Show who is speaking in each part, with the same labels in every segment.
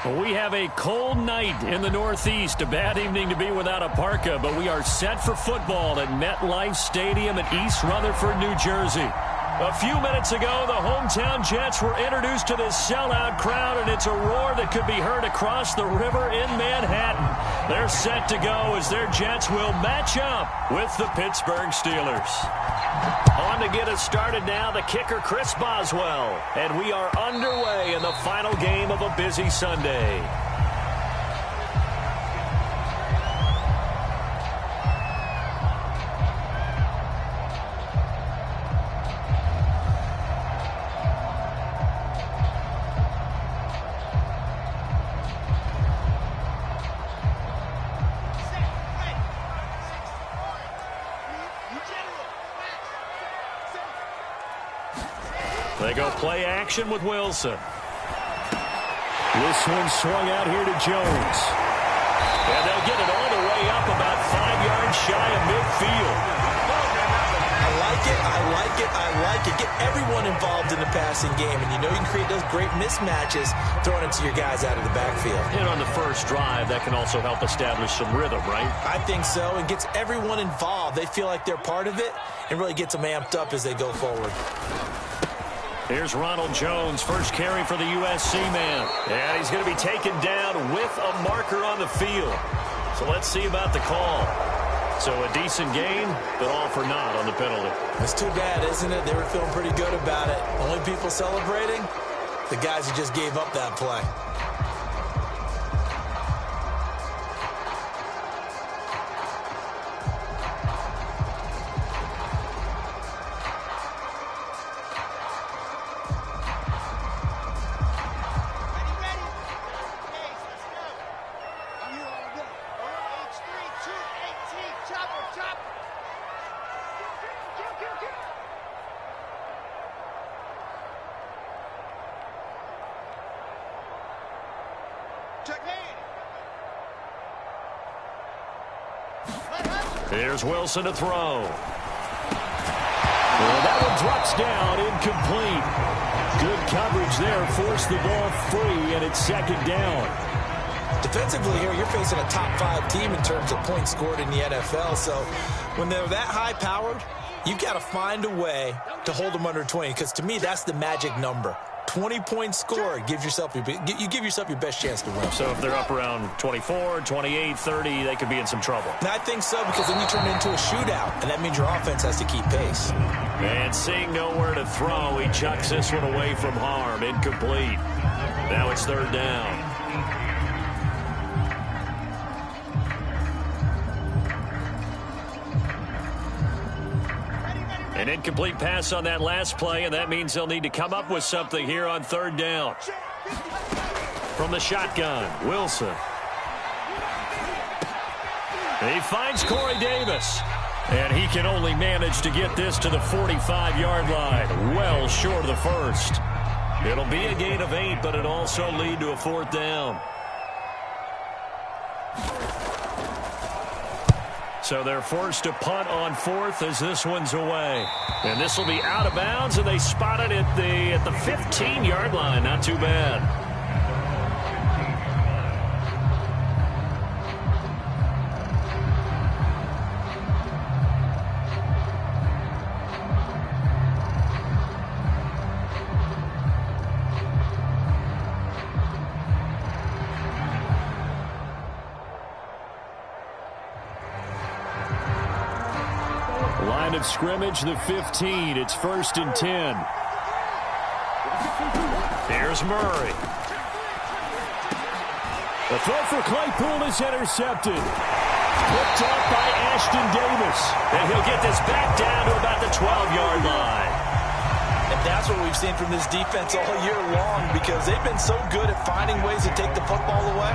Speaker 1: We have a cold night in the Northeast. A bad evening to be without a parka, but we are set for football at MetLife Stadium in East Rutherford, New Jersey. A few minutes ago, the hometown Jets were introduced to this sellout crowd, and it's a roar that could be heard across the river in Manhattan. They're set to go as their Jets will match up with the Pittsburgh Steelers. On to get us started now, the kicker Chris Boswell. And we are underway in the final game of a busy Sunday. They go play action with Wilson. This one swung out here to Jones. And they'll get it all the way up about 5 yards shy of midfield.
Speaker 2: I like it, I like it, I like it. Get everyone involved in the passing game. And you know you can create those great mismatches throwing it to your guys out of the backfield.
Speaker 1: And on the first drive, that can also help establish some rhythm, right?
Speaker 2: I think so. It gets everyone involved. They feel like they're part of it and really gets them amped up as they go forward.
Speaker 1: Here's Ronald Jones, first carry for the USC man. And he's going to be taken down with a marker on the field. So let's see about the call. So a decent gain, but all for naught on the penalty.
Speaker 2: It's too bad, isn't it? They were feeling pretty good about it. Only people celebrating, the guys who just gave up that play.
Speaker 1: Here's Wilson to throw. Well, that one drops down, incomplete. Good coverage there, forced the ball free, and it's second down.
Speaker 2: Defensively here, you're facing a top-5 team in terms of points scored in the NFL, so when they're that high-powered, you've got to find a way to hold them under 20, because to me, that's the magic number. 20 points scored, you give yourself your best chance to win.
Speaker 1: So if they're up around 24, 28, 30, they could be in some trouble.
Speaker 2: And I think so, because then you turn it into a shootout, and that means your offense has to keep pace.
Speaker 1: And seeing nowhere to throw, he chucks this one away from harm. Incomplete. Now it's third down. An incomplete pass on that last play, and that means they'll need to come up with something here on third down. From the shotgun, Wilson. He finds Corey Davis. And he can only manage to get this to the 45-yard line, well short of the first. It'll be a gain of 8, but it'll also lead to a fourth down. So they're forced to punt on fourth as this one's away. And this will be out of bounds, and they spot it at the 15-yard line. Not too bad. Line of scrimmage, the 15. It's 1st and 10. Here's Murray. The throw for Claypool is intercepted. Picked up by Ashton Davis. And he'll get this back down to about the 12-yard line.
Speaker 2: And that's what we've seen from this defense all year long, because they've been so good at finding ways to take the football away.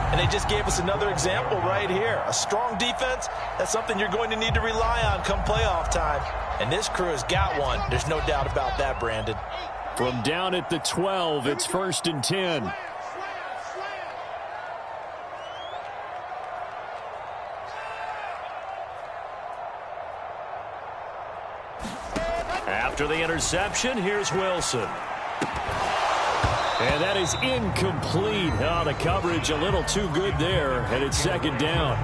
Speaker 2: And they just gave us another example right here. A strong defense, that's something you're going to need to rely on come playoff time. And this crew has got one. There's no doubt about that, Brandon.
Speaker 1: From down at the 12, it's 1st and 10. After the interception, here's Wilson. And that is incomplete. Oh, the coverage a little too good there, and it's second down.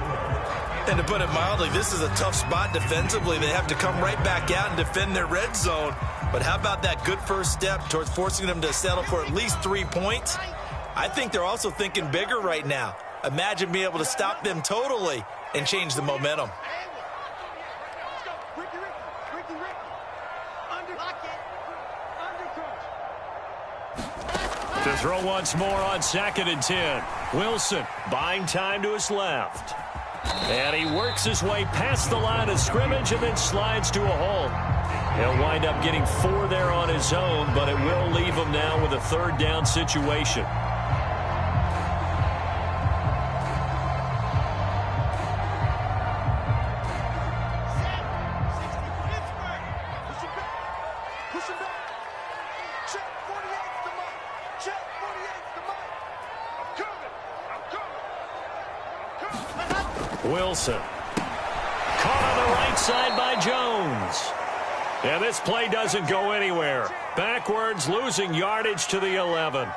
Speaker 2: And to put it mildly, this is a tough spot defensively. They have to come right back out and defend their red zone. But how about that good first step towards forcing them to settle for at least 3 points? I think they're also thinking bigger right now. Imagine being able to stop them totally and change the momentum.
Speaker 1: To throw once more on 2nd and 10. Wilson buying time to his left. And he works his way past the line of scrimmage and then slides to a halt. He'll wind up getting 4 there on his own, but it will leave him now with a 3rd down situation. Wilson. Caught on the right side by Jones. And this play doesn't go anywhere. Backwards, losing yardage to the 11.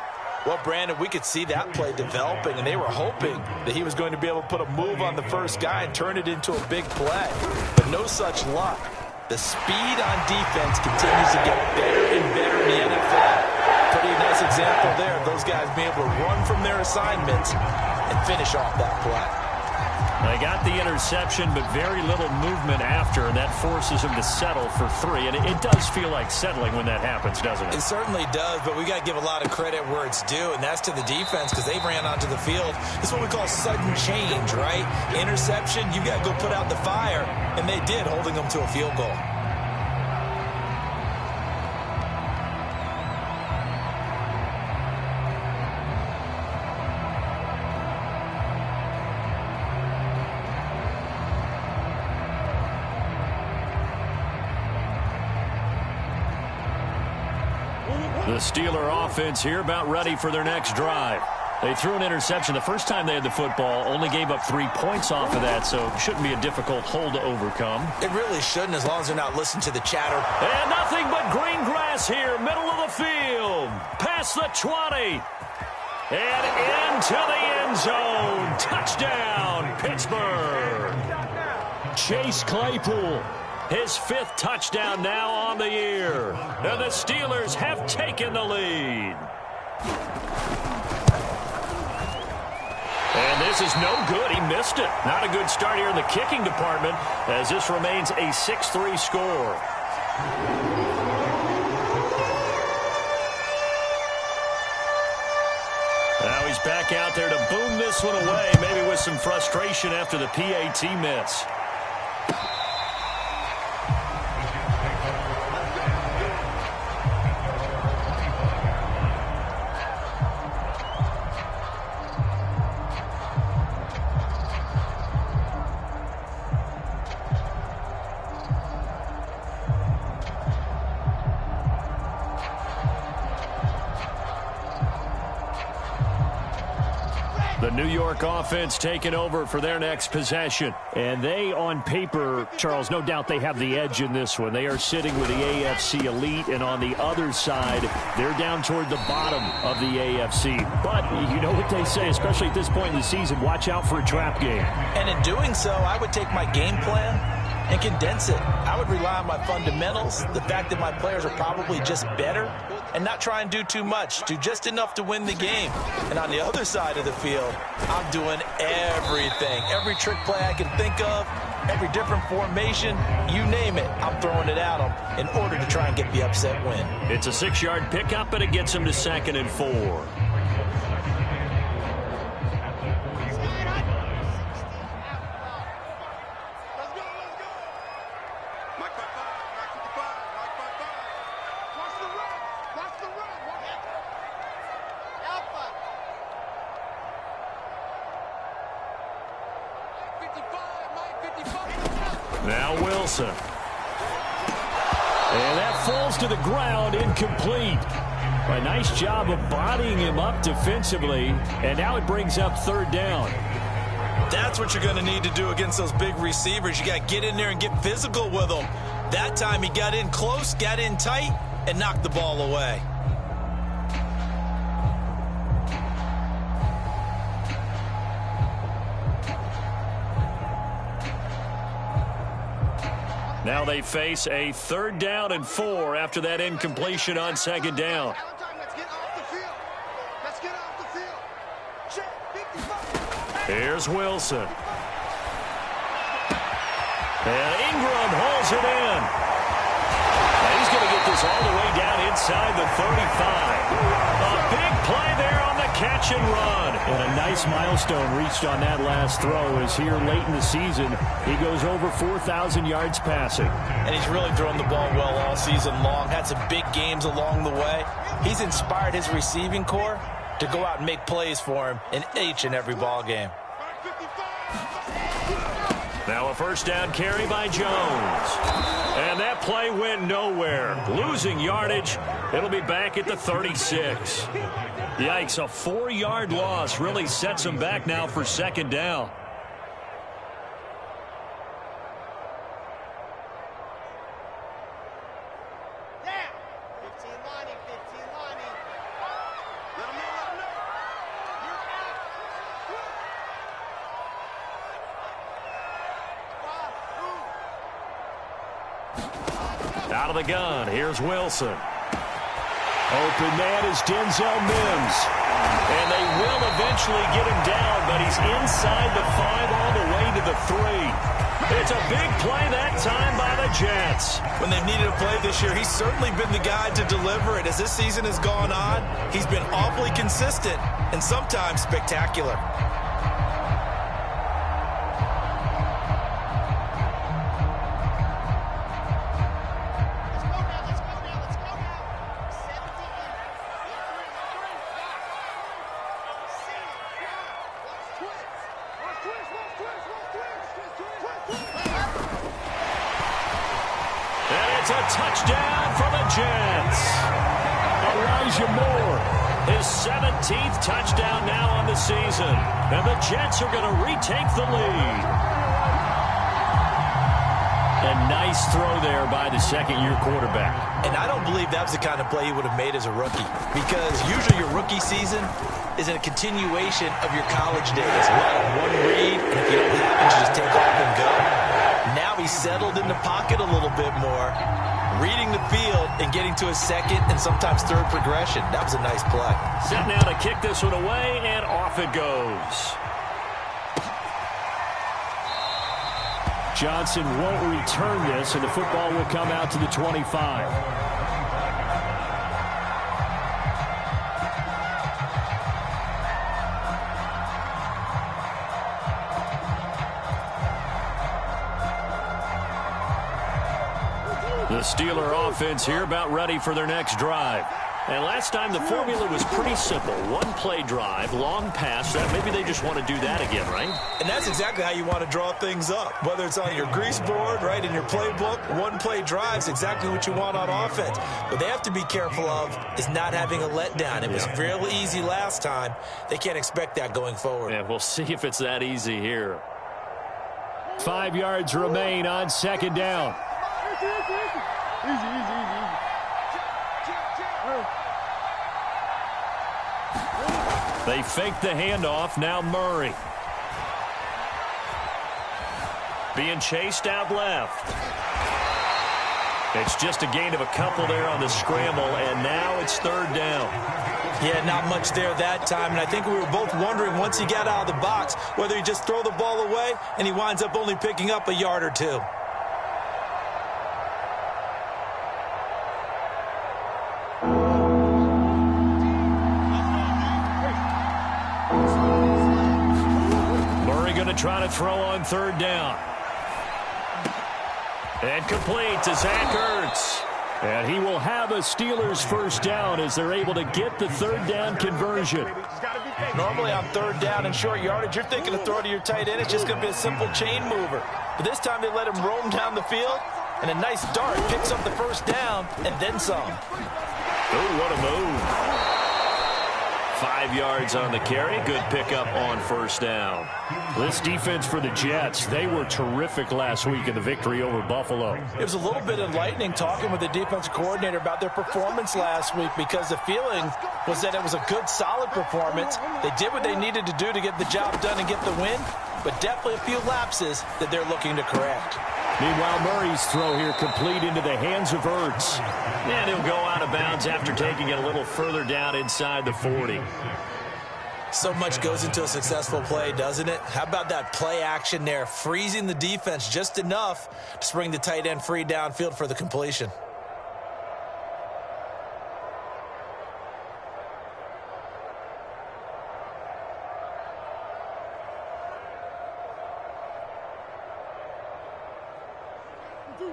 Speaker 2: Well, Brandon, we could see that play developing, and they were hoping that he was going to be able to put a move on the first guy and turn it into a big play. But no such luck. The speed on defense continues to get better and better in the NFL. Pretty nice example there of those guys being able to run from their assignments and finish off that play.
Speaker 1: They got the interception, but very little movement after, and that forces him to settle for 3. And it does feel like settling when that happens, doesn't it?
Speaker 2: It certainly does, but we got to give a lot of credit where it's due, and that's to the defense because they ran onto the field. This is what we call sudden change, right? Interception, you got to go put out the fire, and they did, holding them to a field goal.
Speaker 1: The Steeler offense here about ready for their next drive. They threw an interception the first time they had the football, only gave up 3 points off of that, so it shouldn't be a difficult hole to overcome.
Speaker 2: It really shouldn't, as long as they're not listening to the chatter.
Speaker 1: And nothing but green grass here, middle of the field. Past the 20. And into the end zone. Touchdown, Pittsburgh. Chase Claypool. His 5th touchdown now on the year. And the Steelers have taken the lead. And this is no good. He missed it. Not a good start here in the kicking department as this remains a 6-3 score. Now he's back out there to boom this one away, maybe with some frustration after the PAT miss. The New York offense taking over for their next possession. And they, on paper, Charles, no doubt they have the edge in this one. They are sitting with the AFC elite, and on the other side, they're down toward the bottom of the AFC. But you know what they say, especially at this point in the season, watch out for a trap game.
Speaker 2: And in doing so, I would take my game plan and condense it. I would rely on my fundamentals, the fact that my players are probably just better, and not try and do too much, do just enough to win the game. And on the other side of the field, I'm doing everything. Every trick play I can think of, every different formation, you name it, I'm throwing it at them in order to try and get the upset win.
Speaker 1: It's a 6-yard pickup, and it gets them to 2nd and 4. Now Wilson. And that falls to the ground, incomplete. A nice job of bodying him up defensively, and now it brings up 3rd down.
Speaker 2: That's what you're going to need to do against those big receivers. You got to get in there and get physical with them. That time he got in close, got in tight, and knocked the ball away.
Speaker 1: Now they face a 3rd down and 4 after that incompletion on 2nd down. Here's Wilson. And Ingram holds it in. And he's going to get this all the way down inside the 35. A big play there on the catch and run.
Speaker 3: And a nice milestone reached on that last throw as here late in the season, he goes over 4,000 yards passing.
Speaker 2: And he's really thrown the ball well all season long. Had some big games along the way. He's inspired his receiving corps to go out and make plays for him in each and every ball game.
Speaker 1: Now a 1st down carry by Jones. And that play went nowhere. Losing yardage. It'll be back at the 36. Yikes, a 4-yard loss really sets him back now for 2nd down. Out of the gun, here's Wilson.
Speaker 3: Open man is Denzel Mims.
Speaker 1: And they will eventually get him down, but he's inside the 5 all the way to the 3. It's a big play that time by the Jets.
Speaker 2: When they've needed a play this year, he's certainly been the guy to deliver it. As this season has gone on, he's been awfully consistent and sometimes spectacular.
Speaker 1: It's a touchdown for the Jets.
Speaker 3: Elijah Moore.
Speaker 1: His 17th touchdown now on the season. And the Jets are going to retake the lead.
Speaker 3: A nice throw there by the 2nd-year quarterback.
Speaker 2: And I don't believe that was the kind of play he would have made as a rookie. Because usually your rookie season is a continuation of your college days. A lot of one read, and if you don't have it, you just take off and go. Now he's settled in the pocket a little bit more, reading the field and getting to his 2nd and sometimes 3rd progression. That was a nice play.
Speaker 1: Set now to kick this one away, and off it goes.
Speaker 3: Johnson won't return this, and the football will come out to the 25.
Speaker 1: The Steeler offense here about ready for their next drive. And last time the formula was pretty simple. 1-play drive, long pass. Maybe they just want to do that again, right?
Speaker 2: And that's exactly how you want to draw things up. Whether it's on your grease board, right, in your playbook, 1-play drive's exactly what you want on offense. What they have to be careful of is not having a letdown. It was real easy last time. They can't expect that going forward.
Speaker 1: Yeah, we'll see if it's that easy here.
Speaker 3: 5 yards remain on 2nd down.
Speaker 1: They fake the handoff. Now Murray. Being chased out left. It's just a gain of a couple there on the scramble, and now it's 3rd down.
Speaker 2: Yeah, not much there that time, and I think we were both wondering once he got out of the box whether he just throw the ball away, and he winds up only picking up a yard or 2.
Speaker 1: Try to throw on 3rd down. And complete to Zach Ertz.
Speaker 3: And he will have a Steelers 1st down as they're able to get the 3rd down conversion.
Speaker 2: Normally on 3rd down and short yardage, you're thinking of throw to your tight end. It's just going to be a simple chain mover. But this time they let him roam down the field, and a nice dart picks up the 1st down and then some.
Speaker 1: Oh, what a move. 5 yards on the carry. Good pickup on 1st down.
Speaker 3: This defense for the Jets, they were terrific last week in the victory over Buffalo.
Speaker 2: It was a little bit enlightening talking with the defense coordinator about their performance last week, because the feeling was that it was a good, solid performance. They did what they needed to do to get the job done and get the win, but definitely a few lapses that they're looking to correct.
Speaker 3: Meanwhile, Murray's throw here complete into the hands of Ertz.
Speaker 1: And he'll go out of bounds after taking it a little further down inside the 40.
Speaker 2: So much goes into a successful play, doesn't it? How about that play action there, freezing the defense just enough to bring the tight end free downfield for the completion.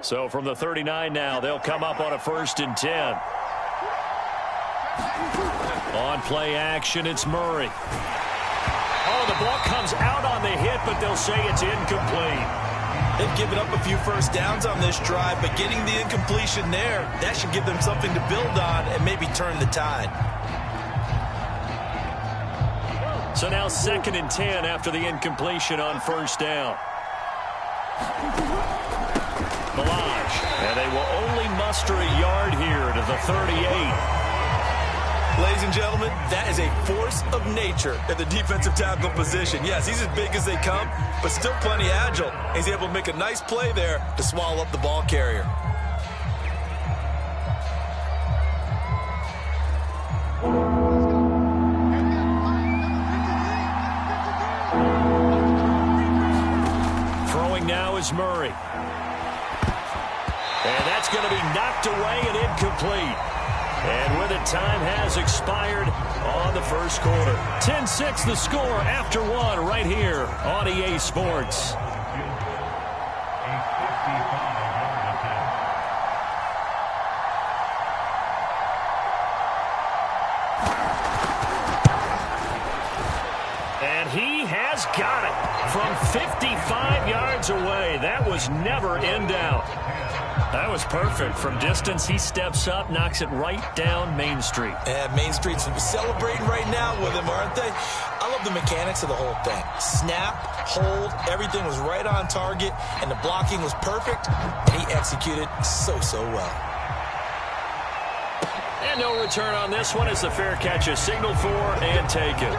Speaker 1: So from the 39 now, they'll come up on a 1st and 10. On play action, it's Murray. Oh, the ball comes out on the hit, but they'll say it's incomplete.
Speaker 2: They've given up a few first downs on this drive, but getting the incompletion there, that should give them something to build on and maybe turn the tide.
Speaker 1: So now 2nd and 10 after the incompletion on 1st down. Balaj, and they will only muster a yard here to the 38.
Speaker 2: Ladies and gentlemen, that is a force of nature at the defensive tackle position. Yes, he's as big as they come, but still plenty agile. He's able to make a nice play there to swallow up the ball carrier.
Speaker 1: Throwing now is Murray. And that's going to be knocked away and incomplete. And with it, time has expired on the 1st quarter. 10-6 the score after 1 right here on EA Sports. And he has got it from 55 yards away. That was never in doubt. That was perfect. From distance, he steps up, knocks it right down Main Street.
Speaker 2: And Main Street's celebrating right now with him, aren't they? I love the mechanics of the whole thing. Snap, hold, everything was right on target, and the blocking was perfect, and he executed so well.
Speaker 1: And no return on this one as the fair catch is signaled for and taken.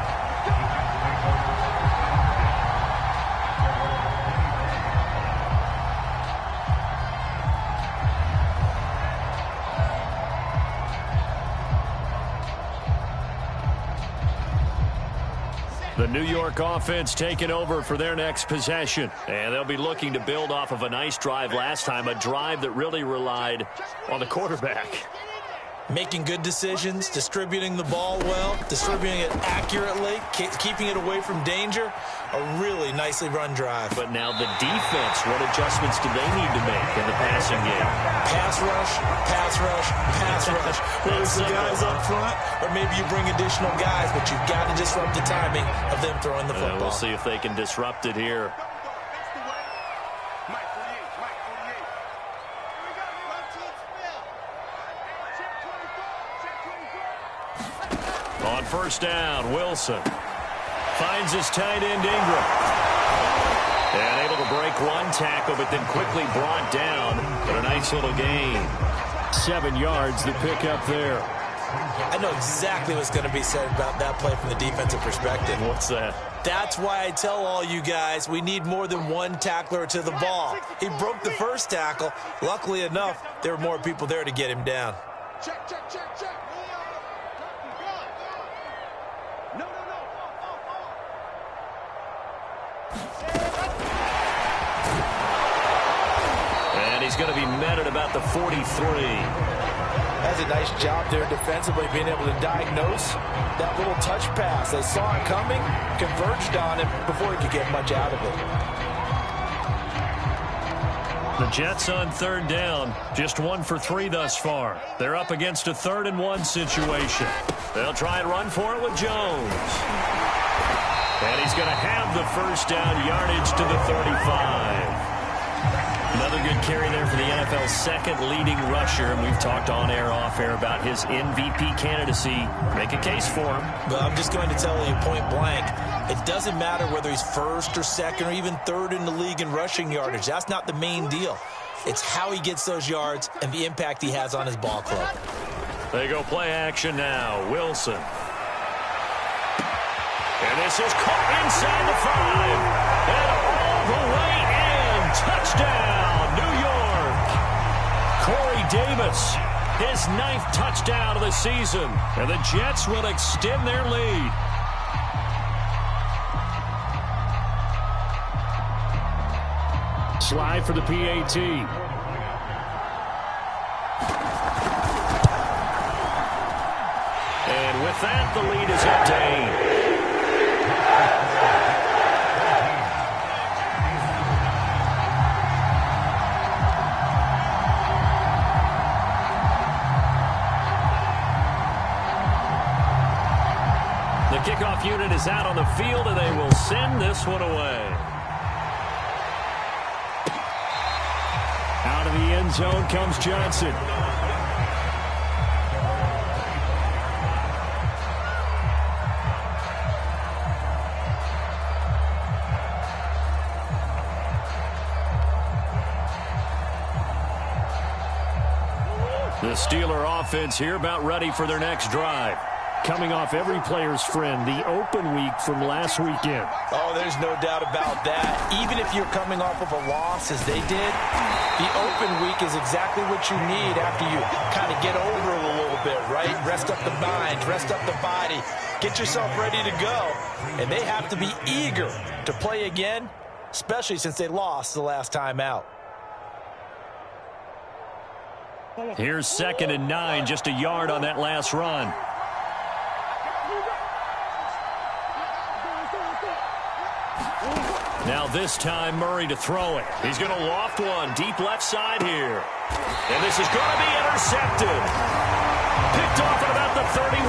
Speaker 1: The New York offense taking over for their next possession. And they'll be looking to build off of a nice drive last time, a drive that really relied on the quarterback.
Speaker 2: Making good decisions, distributing the ball well, distributing it accurately, keeping it away from danger. A really nicely run drive.
Speaker 1: But now the defense, what adjustments do they need to make in the passing game?
Speaker 2: Pass rush, pass rush, pass rush. Whether it's the guys up front or maybe you bring additional guys, but you've got to disrupt the timing of them throwing the football.
Speaker 1: We'll see if they can disrupt it here. On 1st down, Wilson finds his tight end Ingram. And able to break one tackle, but then quickly brought down. But a nice little gain.
Speaker 3: 7 yards, the pickup there.
Speaker 2: I know exactly what's going to be said about that play from the defensive perspective.
Speaker 1: What's that?
Speaker 2: That's why I tell all you guys we need more than one tackler to the ball. He broke the first tackle. Luckily enough, there were more people there to get him down.
Speaker 4: Check, check, check, check.
Speaker 1: And he's going to be met at about the 43.
Speaker 2: That's a nice job there defensively, being able to diagnose that little touch pass. They saw it coming, converged on him before he could get much out of it.
Speaker 1: The Jets on 3rd down, just 1 for 3 thus far. They're up against a 3rd and 1 situation. They'll try and run for it with Jones. And he's going to have the 1st down, yardage to the 35. Another good carry there for the NFL's 2nd leading rusher. And we've talked on air, off air about his MVP candidacy. Make a case for him.
Speaker 2: But I'm just going to tell you point blank, it doesn't matter whether he's 1st or 2nd or even 3rd in the league in rushing yardage. That's not the main deal. It's how he gets those yards and the impact he has on his ball club.
Speaker 1: They go play action now. Wilson. And this is caught inside the 5. And all the way in. Touchdown, Davis, his 9th touchdown of the season. And the Jets will extend their lead. Slide for the PAT. And with that, the lead is obtained. The kickoff unit is out on the field, and they will send this one away. Out of the end zone comes Johnson. The Steeler offense here about ready for their next drive. Coming off every player's friend, the open week from last weekend.
Speaker 2: Oh, there's no doubt about that. Even if you're coming off of a loss as they did, the open week is exactly what you need after you kind of get over it a little bit, right? Rest up the mind, rest up the body, get yourself ready to go. And they have to be eager to play again, especially since they lost the last time out.
Speaker 1: Here's 2nd and 9, just a yard on that last run. Now this time Murray to throw it. He's going to loft one deep left side here. And this is going to be intercepted. Picked off at about the 31.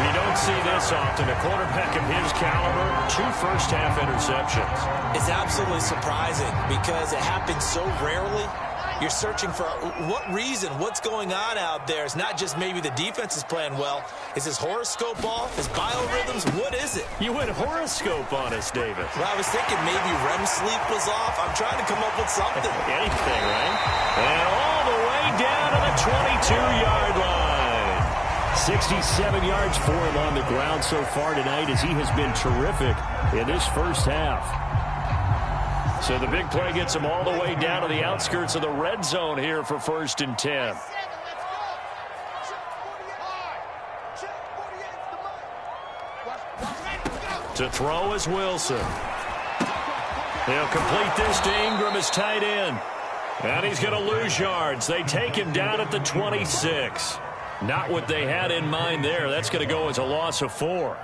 Speaker 1: You don't see this often. A quarterback of his caliber, 2 first-half interceptions.
Speaker 2: It's absolutely surprising because it happens so rarely. You're searching for what reason, what's going on out there. It's not just maybe the defense is playing well. Is his horoscope off? His biorhythms? What is it?
Speaker 1: You went horoscope on us, David.
Speaker 2: Well, I was thinking maybe REM sleep was off. I'm trying to come up with something.
Speaker 1: Anything, right? And all the way down to the 22-yard line. 67 yards for him on the ground so far tonight as he has been terrific in this first half. So the big play gets him all the way down to the outskirts of the red zone here for 1st and 10. To throw is Wilson. He'll complete this to Ingram, his tight end. And he's going to lose yards. They take him down at the 26. Not what they had in mind there. That's going to go as a loss of 4.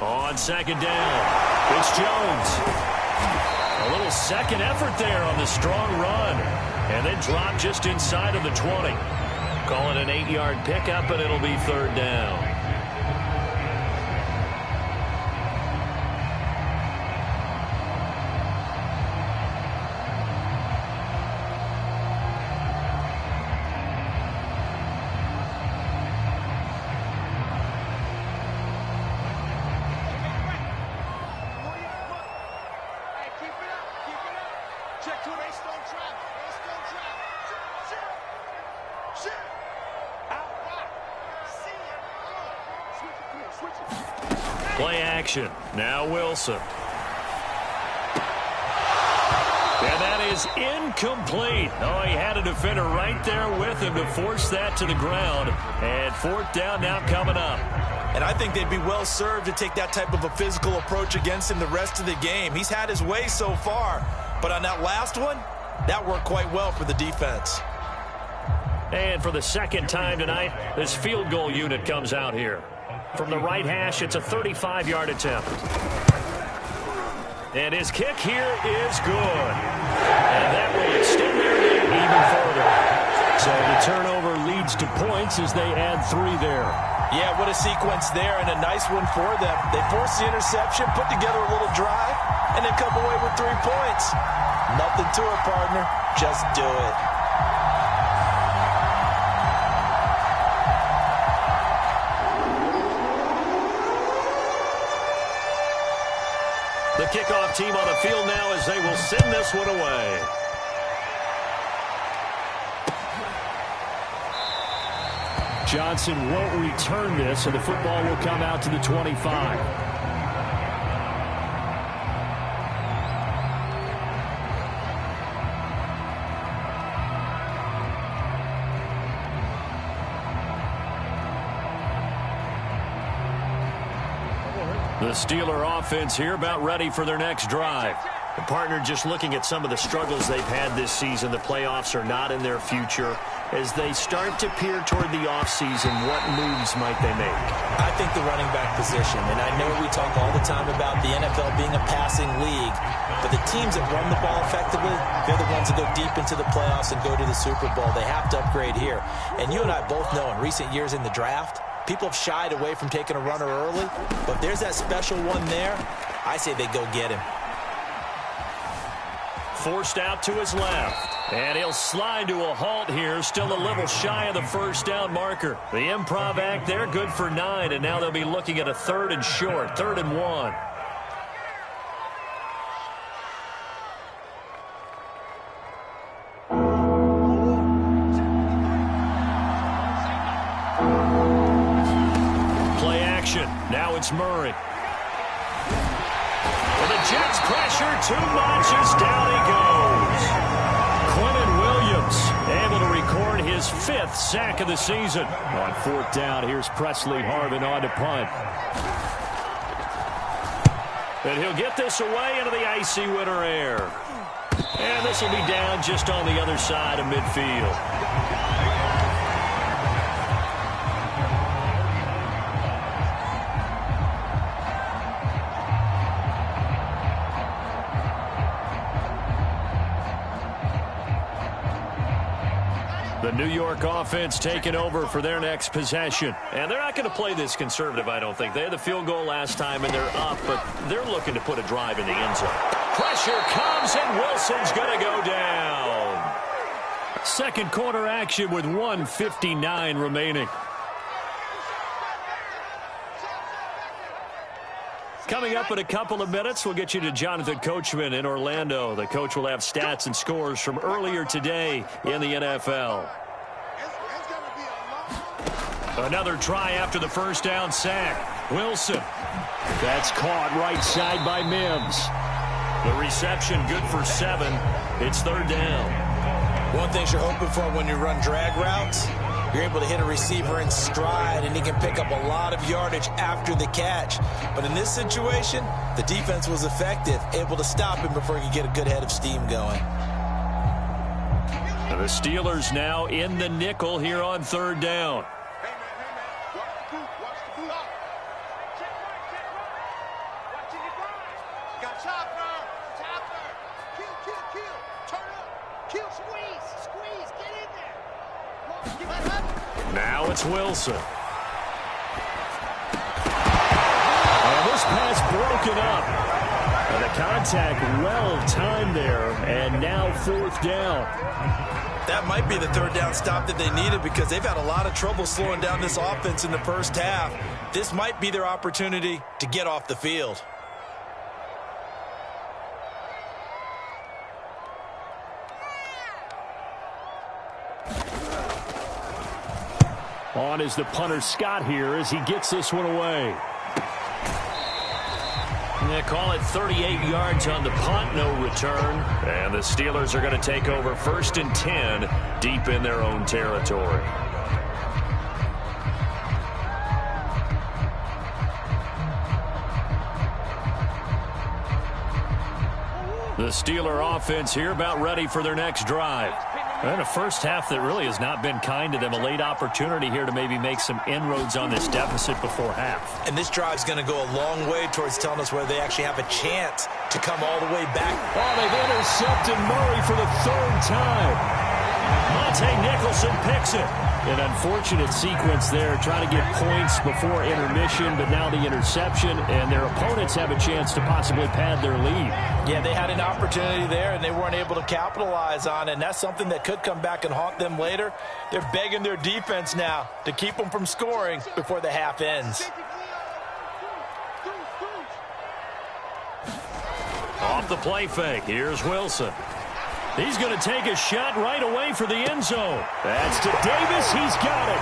Speaker 1: On 2nd down, it's Jones. A little second effort there on the strong run. And then drop just inside of the 20. Call it an 8-yard pickup, and it'll be 3rd down. Play action. Now Wilson. And that is incomplete. Oh, he had a defender right there with him to force that to the ground. And 4th down now coming up.
Speaker 2: And I think they'd be well served to take that type of a physical approach against him the rest of the game. He's had his way so far. But on that last one, that worked quite well for the defense.
Speaker 1: And for the 2nd time tonight, this field goal unit comes out here. From the right hash, it's a 35-yard attempt. And his kick here is good. And that will extend their lead even further. So the turnover leads to points as they add 3 there.
Speaker 2: Yeah, what a sequence there, and a nice one for them. They forced the interception, put together a little drive, and then come away with 3 points. Nothing to it, partner. Just do it. The
Speaker 1: kickoff team on the field now as they will send this one away.
Speaker 3: Johnson won't return this, and the football will come out to the 25.
Speaker 1: The Steeler offense here about ready for their next drive.
Speaker 3: The partner just looking at some of the struggles they've had this season. The playoffs are not in their future. As they start to peer toward the offseason, what moves might they make?
Speaker 2: I think the running back position, and I know we talk all the time about the NFL being a passing league, but the teams that run the ball effectively, they're the ones that go deep into the playoffs and go to the Super Bowl. They have to upgrade here. And you and I both know in recent years in the draft, people have shied away from taking a runner early, but if there's that special one there, I say they go get him.
Speaker 1: Forced out to his left. And he'll slide to a halt here, still a little shy of the first down marker. The improv act there, good for 9, and now they'll be looking at a 3rd and short, 3rd and 1. Play action. Now it's Murray. And the Jets pressure too much as down he goes. Quentin Williams able to record his 5th sack of the season.
Speaker 3: On 4th down, here's Presley Harvin on to punt.
Speaker 1: And he'll get this away into the icy winter air. And this will be down just on the other side of midfield. The New York offense taking over for their next possession. And they're not going to play this conservative, I don't think. They had the field goal last time, and they're up, but they're looking to put a drive in the end zone. Pressure comes, and Wilson's going to go down.
Speaker 3: Second quarter action with 1:59 remaining.
Speaker 1: Coming up in a couple of minutes, we'll get you to Jonathan Coachman in Orlando. The coach will have stats and scores from earlier today in the NFL. Another try after the first down sack. Wilson.
Speaker 3: That's caught right side by Mims.
Speaker 1: The reception good for 7. It's 3rd down.
Speaker 2: One thing you're hoping for when you run drag routes, you're able to hit a receiver in stride, and he can pick up a lot of yardage after the catch. But in this situation, the defense was effective, able to stop him before he could get a good head of steam going.
Speaker 1: And the Steelers now in the nickel here on 3rd down. Now it's Wilson.
Speaker 3: And this pass broken up. And the contact well timed there, and now 4th down.
Speaker 2: That might be the 3rd down stop that they needed because they've had a lot of trouble slowing down this offense in the first half. This might be their opportunity to get off the field.
Speaker 3: On is the punter Scott here as he gets this one away.
Speaker 1: They call it 38 yards on the punt, no return. And the Steelers are going to take over 1st and 10 deep in their own territory. The Steeler offense here about ready for their next drive. And a first half that really has not been kind to them. A late opportunity here to maybe make some inroads on this deficit before half.
Speaker 2: And this drive's going to go a long way towards telling us whether they actually have a chance to come all the way back.
Speaker 3: Oh, they've intercepted Murray for the 3rd time.
Speaker 1: Monte Nicholson picks it.
Speaker 3: An unfortunate sequence there, trying to get points before intermission, but now the interception, and their opponents have a chance to possibly pad their lead.
Speaker 2: Yeah, they had an opportunity there, and they weren't able to capitalize on it, and that's something that could come back and haunt them later. They're begging their defense now to keep them from scoring before the half ends.
Speaker 1: Off the play fake, here's Wilson. He's going to take a shot right away for the end zone. That's to Davis. He's got it.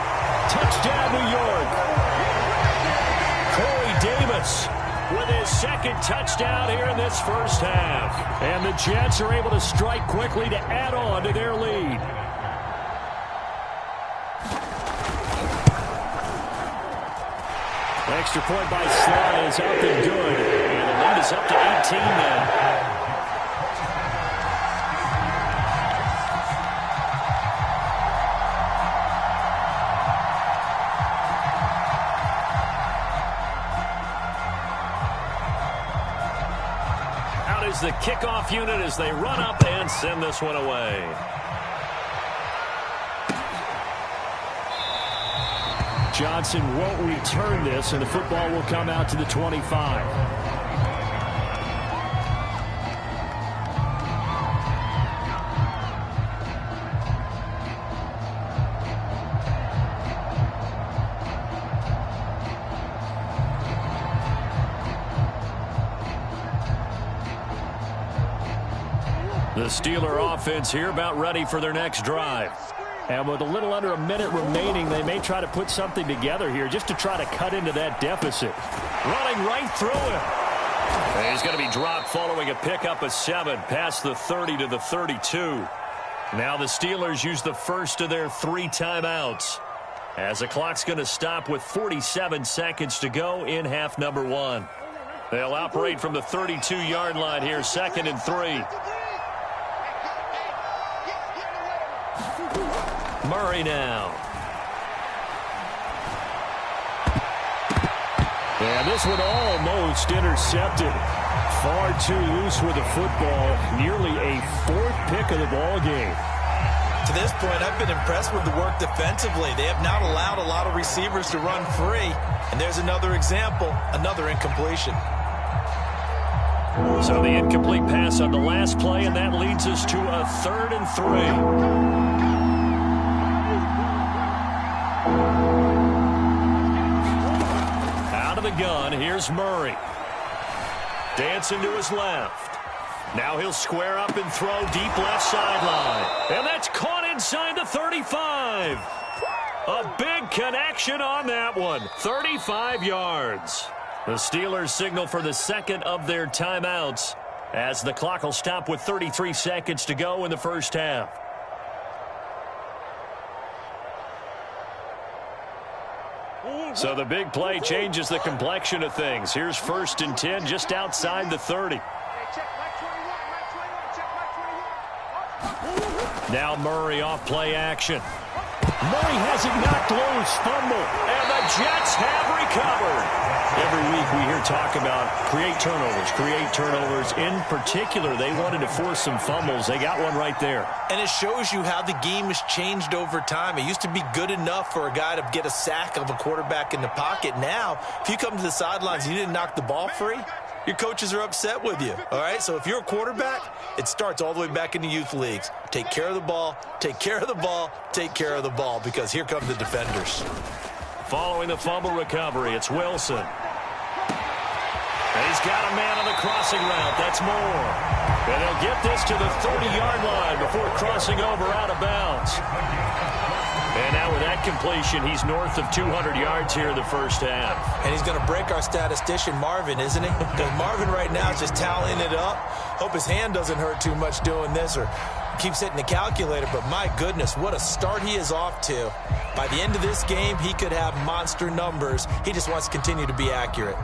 Speaker 1: Touchdown, New York. Corey Davis with his second touchdown here in this first half. And the Jets are able to strike quickly to add on to their lead. Extra point by Sly is up and good. And the lead is up to 18 now. The kickoff unit as they run up and send this one away. Johnson won't return this, and the football will come out to the 25. The Steeler offense here about ready for their next drive. And with a little under a minute remaining, they may try to put something together here just to try to cut into that deficit. Running right through him. And he's going to be dropped following a pickup of 7 past the 30 to the 32. Now the Steelers use the first of their 3 timeouts as the clock's going to stop with 47 seconds to go in half number 1. They'll operate from the 32-yard line here, 2nd and 3. Murray now. And this one almost intercepted. Far too loose with the football. Nearly a 4th pick of the ball game.
Speaker 2: To this point, I've been impressed with the work defensively. They have not allowed a lot of receivers to run free. And there's another example, another incompletion.
Speaker 1: So the incomplete pass on the last play, and that leads us to a 3rd and 3. Out of the gun, here's Murray. Dancing to his left. Now he'll square up and throw deep left sideline. And that's caught inside the 35. A big connection on that one. 35 yards. The Steelers signal for the 2nd of their timeouts as the clock will stop with 33 seconds to go in the first half. So the big play changes the complexion of things. Here's 1st and 10 just outside the 30. Now Murray off play action. Murray has it knocked loose. Fumble. And the Jets have recovered. Every week we hear talk about create turnovers. In particular, they wanted to force some fumbles. They got one right there.
Speaker 2: And it shows you how the game has changed over time. It used to be good enough for a guy to get a sack of a quarterback in the pocket. Now, if you come to the sidelines and you didn't knock the ball free, your coaches are upset with you. All right, so if you're a quarterback, it starts all the way back in the youth leagues. Take care of the ball, take care of the ball, take care of the ball, because here come the defenders.
Speaker 1: Following the fumble recovery, it's Wilson. And he's got a man on the crossing route. That's Moore. And he'll get this to the 30-yard line before crossing over out of bounds. And now with that completion, he's north of 200 yards here in the first half.
Speaker 2: And he's going to break our statistician, Marvin, isn't he? Because Marvin right now is just tallying it up. Hope his hand doesn't hurt too much doing this or keeps hitting the calculator. But my goodness, what a start he is off to. By the end of this game, he could have monster numbers. He just wants to continue to be accurate.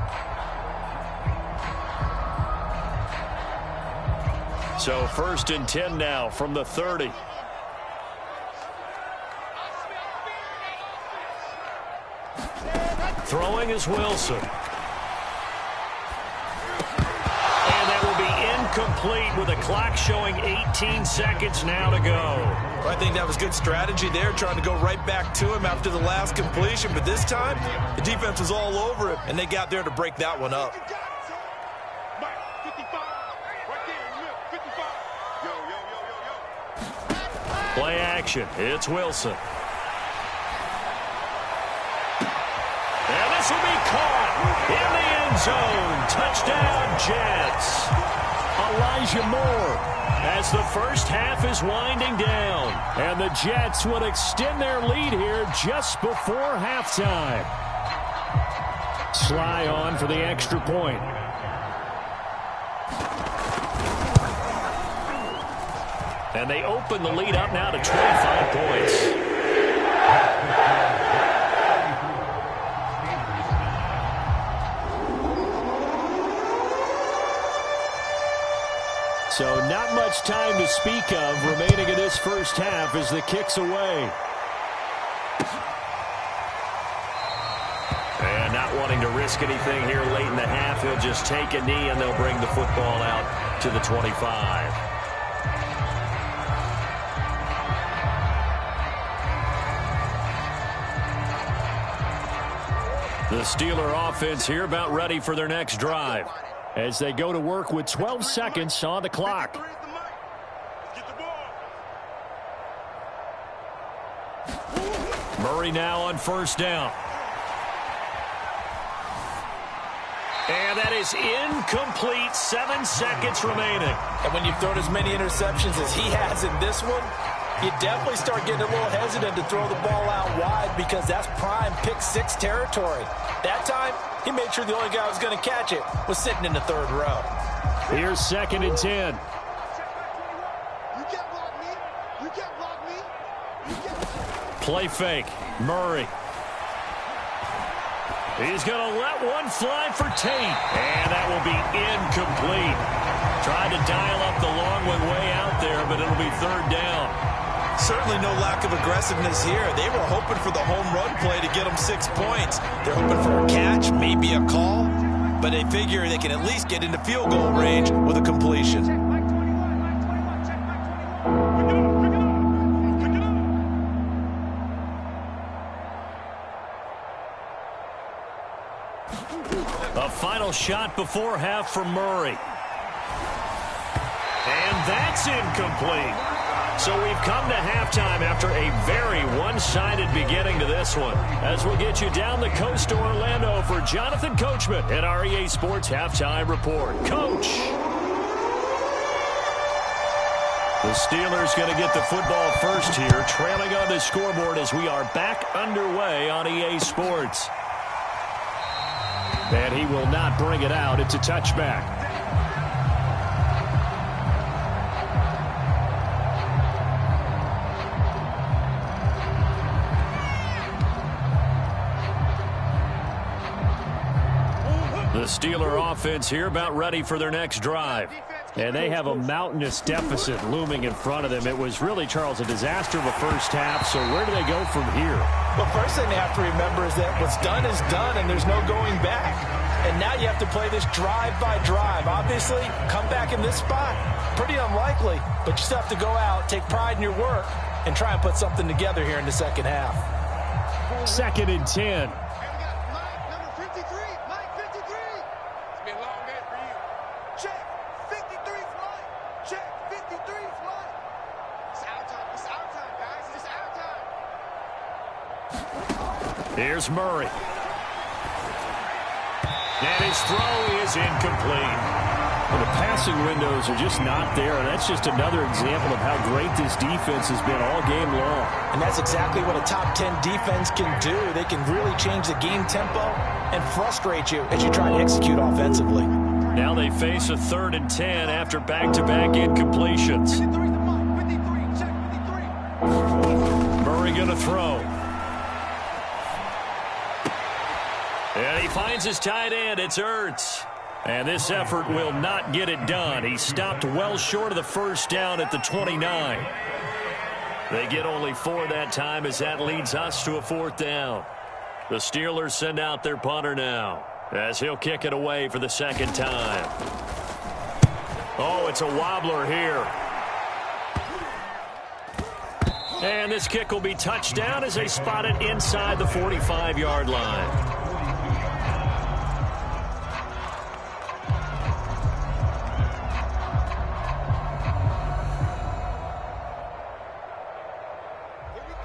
Speaker 1: So 1st and 10 now from the 30. Throwing is Wilson. And that will be incomplete with the clock showing 18 seconds now to go.
Speaker 2: Well, I think that was good strategy there, trying to go right back to him after the last completion. But this time, the defense was all over him, and they got there to break that one up.
Speaker 1: Play action. It's Wilson. And this will be caught in the end zone. Touchdown, Jets. Elijah Moore, as the first half is winding down. And the Jets would extend their lead here just before halftime. Sly on for the extra point. And they open the lead up now to 25 points. So not much time to speak of remaining in this first half as the kick's away. And not wanting to risk anything here late in the half, he'll just take a knee and they'll bring the football out to the 25. The Steeler offense here about ready for their next drive as they go to work with 12 seconds on the clock. Murray now on first down. And that is incomplete. 7 seconds remaining.
Speaker 2: And when you've thrown as many interceptions as he has in this one, you definitely start getting a little hesitant to throw the ball out wide because that's prime pick six territory. That time, he made sure the only guy who was going to catch it was sitting in the third row.
Speaker 1: Here's 2nd and 10. Play fake. Murray. He's going to let one fly for Tate. And that will be incomplete. Tried to dial up the long one way out there, but it'll be third down.
Speaker 2: Certainly no lack of aggressiveness here. They were hoping for the home run play to get them 6 points. They're hoping for a catch, maybe a call, but they figure they can at least get into field goal range with a completion.
Speaker 1: A final shot before half from Murray. And that's incomplete. So we've come to halftime after a very one-sided beginning to this one. As we'll get you down the coast to Orlando for Jonathan Coachman at our EA Sports Halftime Report. Coach! The Steelers going to get the football first here, trailing on the scoreboard as we are back underway on EA Sports. And he will not bring it out. It's a touchback. The Steeler offense here about ready for their next drive. And they have a mountainous deficit looming in front of them. It was really, Charles, a disaster of a first half. So where do they go from here?
Speaker 2: Well, first thing they have to remember is that what's done is done and there's no going back. And now you have to play this drive by drive. Obviously, come back in this spot. Pretty unlikely, but you still have to go out, take pride in your work, and try and put something together here in the second half.
Speaker 1: 2nd and 10. Here's Murray. And his throw is incomplete. Well, the passing windows are just not there. And that's just another example of how great this defense has been all game long.
Speaker 2: And that's exactly what a top 10 defense can do. They can really change the game tempo and frustrate you as you try to execute offensively.
Speaker 1: Now they face a 3rd and 10 after back-to-back incompletions. Murray going to throw. And he finds his tight end. It's Ertz. And this effort will not get it done. He stopped well short of the first down at the 29. They get only 4 that time as that leads us to a 4th down. The Steelers send out their punter now as he'll kick it away for the 2nd time. Oh, it's a wobbler here. And this kick will be touchdown as they spot it inside the 45-yard line.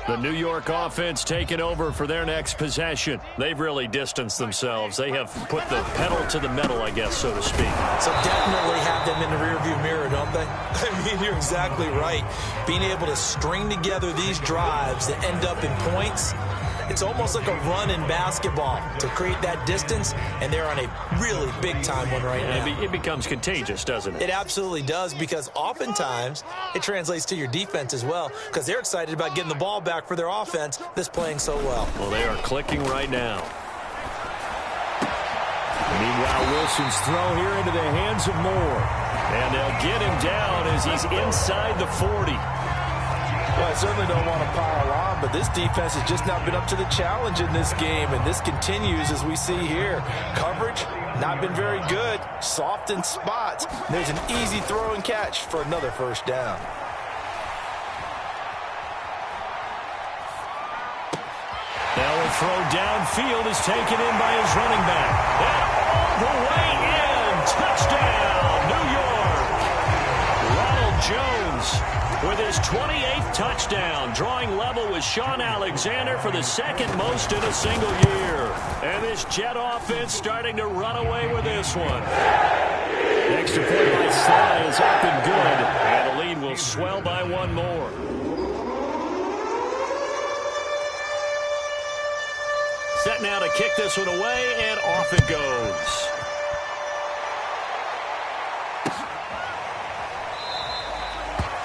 Speaker 1: The New York offense taking over for their next possession. They've really distanced themselves. They have put the pedal to the metal, I guess, so to speak.
Speaker 2: So definitely have them in the rearview mirror, don't they? I mean, you're exactly right. Being able to string together these drives that end up in points, it's almost like a run in basketball to create that distance, and they're on a really big-time one right now.
Speaker 1: It becomes contagious, doesn't it?
Speaker 2: It absolutely does, because oftentimes it translates to your defense as well, because they're excited about getting the ball back for their offense that's playing so well.
Speaker 1: Well, they are clicking right now. Meanwhile, Wilson's throw here into the hands of Moore. And they'll get him down as he's inside the 40.
Speaker 2: Well, I certainly don't want to pile on, but this defense has just not been up to the challenge in this game, and this continues as we see here. Coverage, not been very good. Soft in spots. There's an easy throw and catch for another first down.
Speaker 1: Now a throw downfield is taken in by his running back. And all the way in. Touchdown, New York. Ronald Jones with his 28th touchdown, drawing level with Sean Alexander for the second most in a single year. And this Jet offense starting to run away with this one. Extra point by Sly is up and good, and the lead will swell by one more. Set now to kick this one away, and off it goes.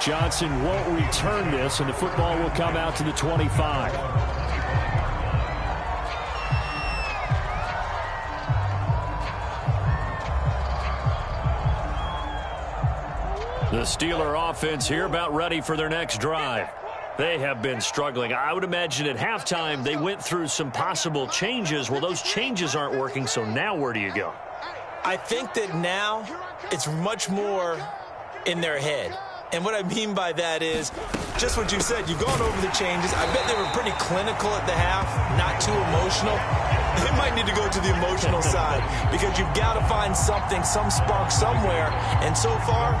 Speaker 1: Johnson won't return this, and the football will come out to the 25. The Steeler offense here about ready for their next drive. They have been struggling. I would imagine at halftime they went through some possible changes. Well, those changes aren't working, so now where do you go?
Speaker 2: I think that now it's much more in their head. And what I mean by that is just what you said. You've gone over the changes. I bet they were pretty clinical at the half, not too emotional. They might need to go to the emotional side because you've got to find something, some spark somewhere. And so far,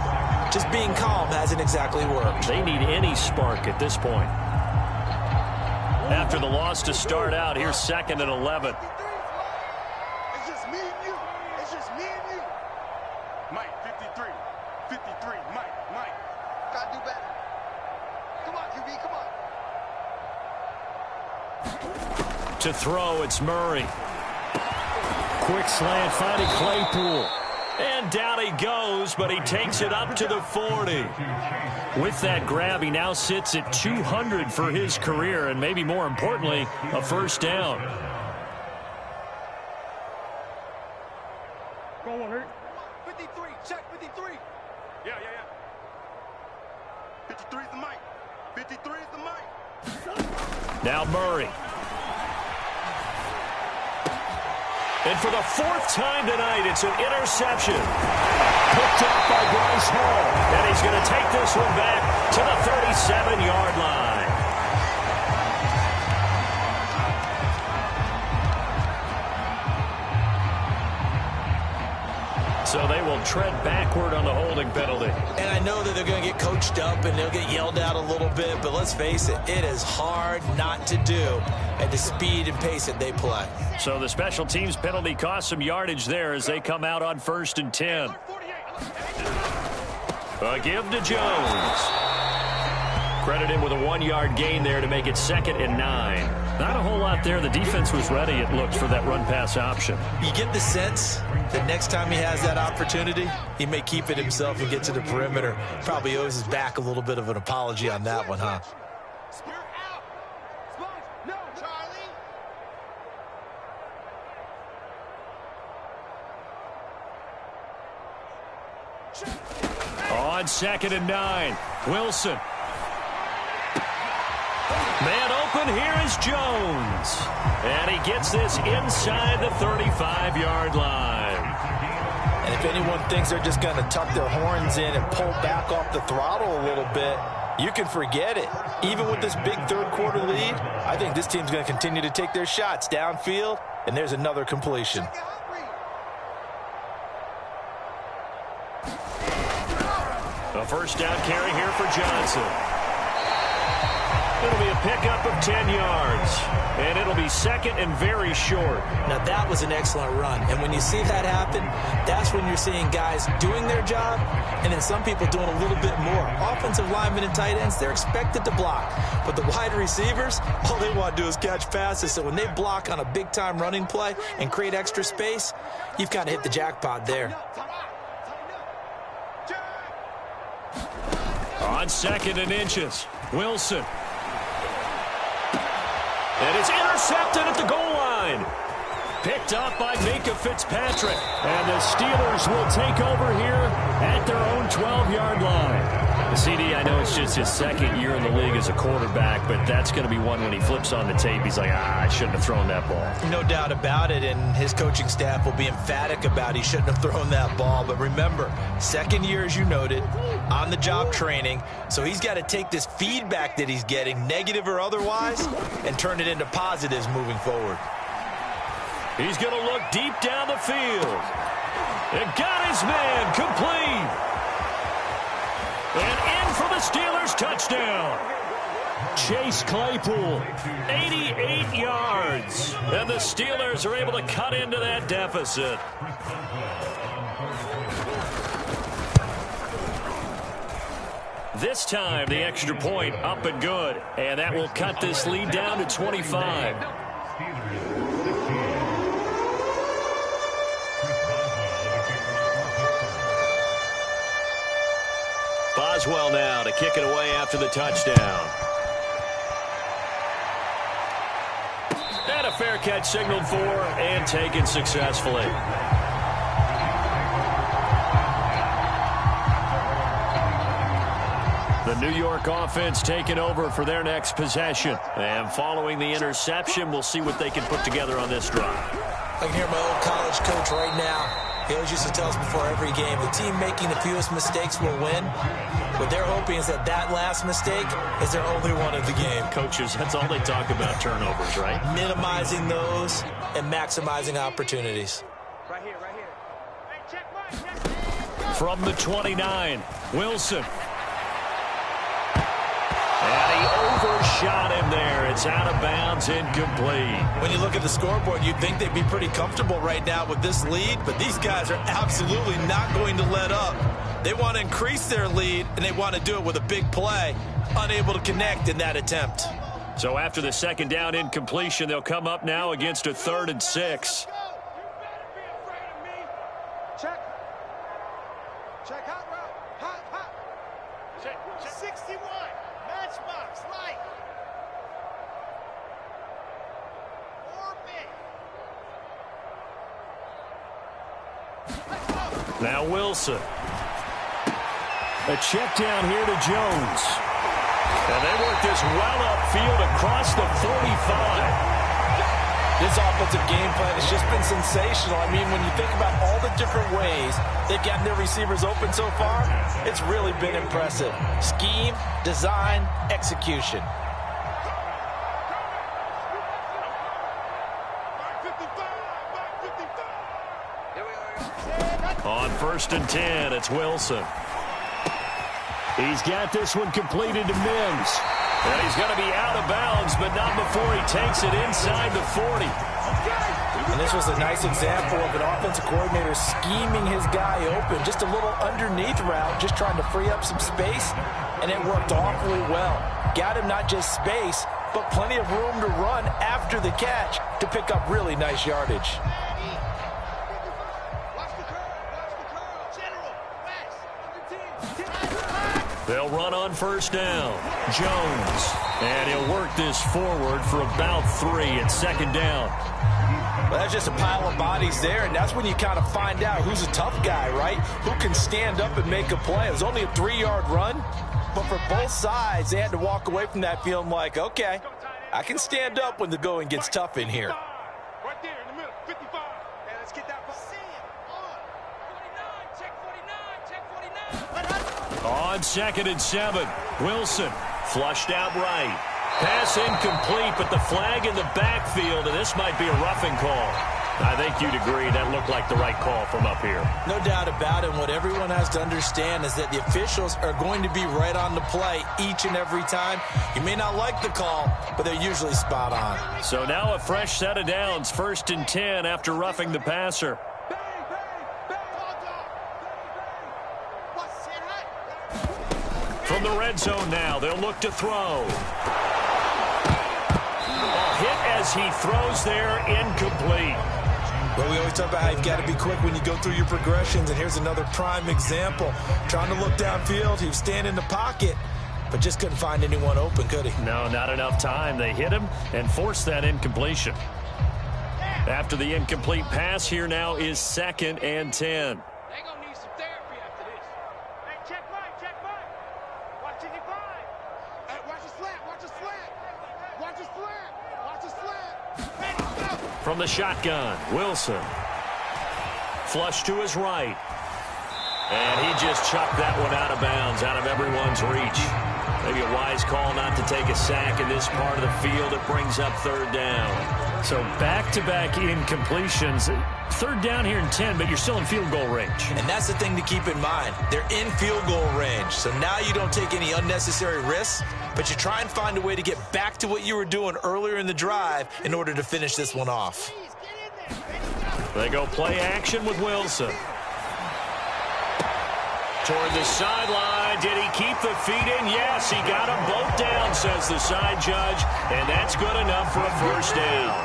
Speaker 2: just being calm hasn't exactly worked.
Speaker 1: They need any spark at this point. After the loss to start out, here's 2nd and 11.
Speaker 4: It's just me and you. It's just me and you. Mike, 53. 53. Mike. Gotta do better. Come on, QB, come on.
Speaker 1: To throw, it's Murray. Quick slant, finding Claypool. And down he goes, but he takes it up to the 40. With that grab, he now sits at 200 for his career, and maybe more importantly, a first down.
Speaker 4: Go on, Hurt. 53, check 53. Yeah. 53 is the mic. 53 is the mic.
Speaker 1: Now Murray. And for the 4th time tonight, it's an interception. Picked up by Bryce Hall. And he's going to take this one back to the 37-yard line. So they will tread backward on the holding penalty.
Speaker 2: And I know that they're going to get coached up and they'll get yelled at a little bit, but let's face it, it is hard not to do at the speed and pace that they play.
Speaker 1: So the special teams penalty cost some yardage there as they come out on 1st and 10. A give to Jones. Credit him with a 1-yard gain there to make it 2nd and 9. Not a whole lot there. The defense was ready, it looked, for that run-pass option.
Speaker 2: You get the sense that next time he has that opportunity, he may keep it himself and get to the perimeter. Probably owes his back a little bit of an apology on that one, huh?
Speaker 4: No, Charlie.
Speaker 1: On 2nd and 9, Wilson. Man open, here is Jones. And he gets this inside the 35-yard line.
Speaker 2: And if anyone thinks they're just going to tuck their horns in and pull back off the throttle a little bit, you can forget it. Even with this big third-quarter lead, I think this team's going to continue to take their shots downfield, and there's another completion.
Speaker 1: A first down carry here for Johnson. It'll be a pickup of 10 yards. And it'll be second and very short.
Speaker 2: Now, that was an excellent run. And when you see that happen, that's when you're seeing guys doing their job and then some people doing a little bit more. Offensive linemen and tight ends, they're expected to block. But the wide receivers, all they want to do is catch passes. So when they block on a big-time running play and create extra space, you've kind of hit the jackpot there.
Speaker 1: On second and inches, Wilson. And it's intercepted at the goal line. Picked up by Minka Fitzpatrick. And the Steelers will take over here at their own 12-yard line. CD, I know it's just his second year in the league as a quarterback, but that's going to be one when he flips on the tape. He's like, I shouldn't have thrown that ball.
Speaker 2: No doubt about it, and his coaching staff will be emphatic about he shouldn't have thrown that ball. But remember, second year, as you noted, on-the-job training, so he's got to take this feedback that he's getting, negative or otherwise, and turn it into positives moving forward.
Speaker 1: He's going to look deep down the field. And got his man complete. And in for the Steelers, touchdown. Chase Claypool, 88 yards. And the Steelers are able to cut into that deficit. This time, the extra point up and good. And that will cut this lead down to 25. Boswell now to kick it away after the touchdown. And a fair catch signaled for and taken successfully. The New York offense taking over for their next possession. And following the interception, we'll see what they can put together on this drive.
Speaker 2: I can hear my old college coach right now. He always used to tell us before every game, the team making the fewest mistakes will win. What they're hoping is that that last mistake is their only one of the game.
Speaker 1: Coaches, that's all they talk about, turnovers, right?
Speaker 2: Minimizing those and maximizing opportunities.
Speaker 4: Right here, right here. Hey, check mine.
Speaker 1: From the 29, Wilson. And he overshot him there. It's out of bounds, incomplete.
Speaker 2: When you look at the scoreboard, you'd think they'd be pretty comfortable right now with this lead, but these guys are absolutely not going to let up. They want to increase their lead, and they want to do it with a big play. Unable to connect in that attempt.
Speaker 1: So after the second down incompletion, they'll come up now against a 3rd and 6.
Speaker 4: Check. Check hot route. Hot, hot. Check. 61. Matchbox, light. 4 big.
Speaker 1: Now Wilson. A check down here to Jones. And they work this well upfield across the 45.
Speaker 2: This offensive game plan has just been sensational. I mean, when you think about all the different ways they've gotten their receivers open so far, it's really been impressive. Scheme, design, execution.
Speaker 1: On 1st and 10, it's Wilson. He's got this one completed to Mims. And he's going to be out of bounds, but not before he takes it inside the 40.
Speaker 2: And this was a nice example of an offensive coordinator scheming his guy open. Just a little underneath route, just trying to free up some space, and it worked awfully well. Got him not just space, but plenty of room to run after the catch to pick up really nice yardage.
Speaker 1: They'll run on 1st down. Jones. And he'll work this forward for about 3 at 2nd down.
Speaker 2: Well, that's just a pile of bodies there, and that's when you kind of find out who's a tough guy, right? Who can stand up and make a play. It was only a 3-yard run, but for both sides, they had to walk away from that feeling like, okay, I can stand up when the going gets tough in here.
Speaker 4: Right there in the middle, 55. Hey, let's get that ball.
Speaker 1: On 2nd and 7, Wilson flushed out right. Pass incomplete, but the flag in the backfield, and this might be a roughing call. I think you'd agree that looked like the right call from up here.
Speaker 2: No doubt about it. What everyone has to understand is that the officials are going to be right on the play each and every time. You may not like the call, but they're usually spot on.
Speaker 1: So now a fresh set of downs, 1st and 10 after roughing the passer. From the red zone now, they'll look to throw. A hit as he throws there, incomplete.
Speaker 2: Well, we always talk about how you've got to be quick when you go through your progressions, and here's another prime example. Trying to look downfield, he was standing in the pocket, but just couldn't find anyone open, could he?
Speaker 1: No, not enough time. They hit him and forced that incompletion. After the incomplete pass, here now is 2nd and 10.
Speaker 4: They're going to need some therapy after this. Hey, check Mike, check Mike. Watch it, hey, watch the slant, watch the slant. Watch the slant, watch the slant. Hey, go.
Speaker 1: From the shotgun, Wilson. Flush to his right. And he just chucked that one out of bounds, out of everyone's reach. Maybe a wise call not to take a sack in this part of the field. It brings up 3rd down. So back-to-back incompletions. 3rd down here in 10, but you're still in field goal range.
Speaker 2: And that's the thing to keep in mind. They're in field goal range. So now you don't take any unnecessary risks, but you try and find a way to get back to what you were doing earlier in the drive in order to finish this one off.
Speaker 1: They go play action with Wilson. Toward the sideline. Did he keep the feet in? Yes, he got them both down, says the side judge, and that's good enough for a 1st down.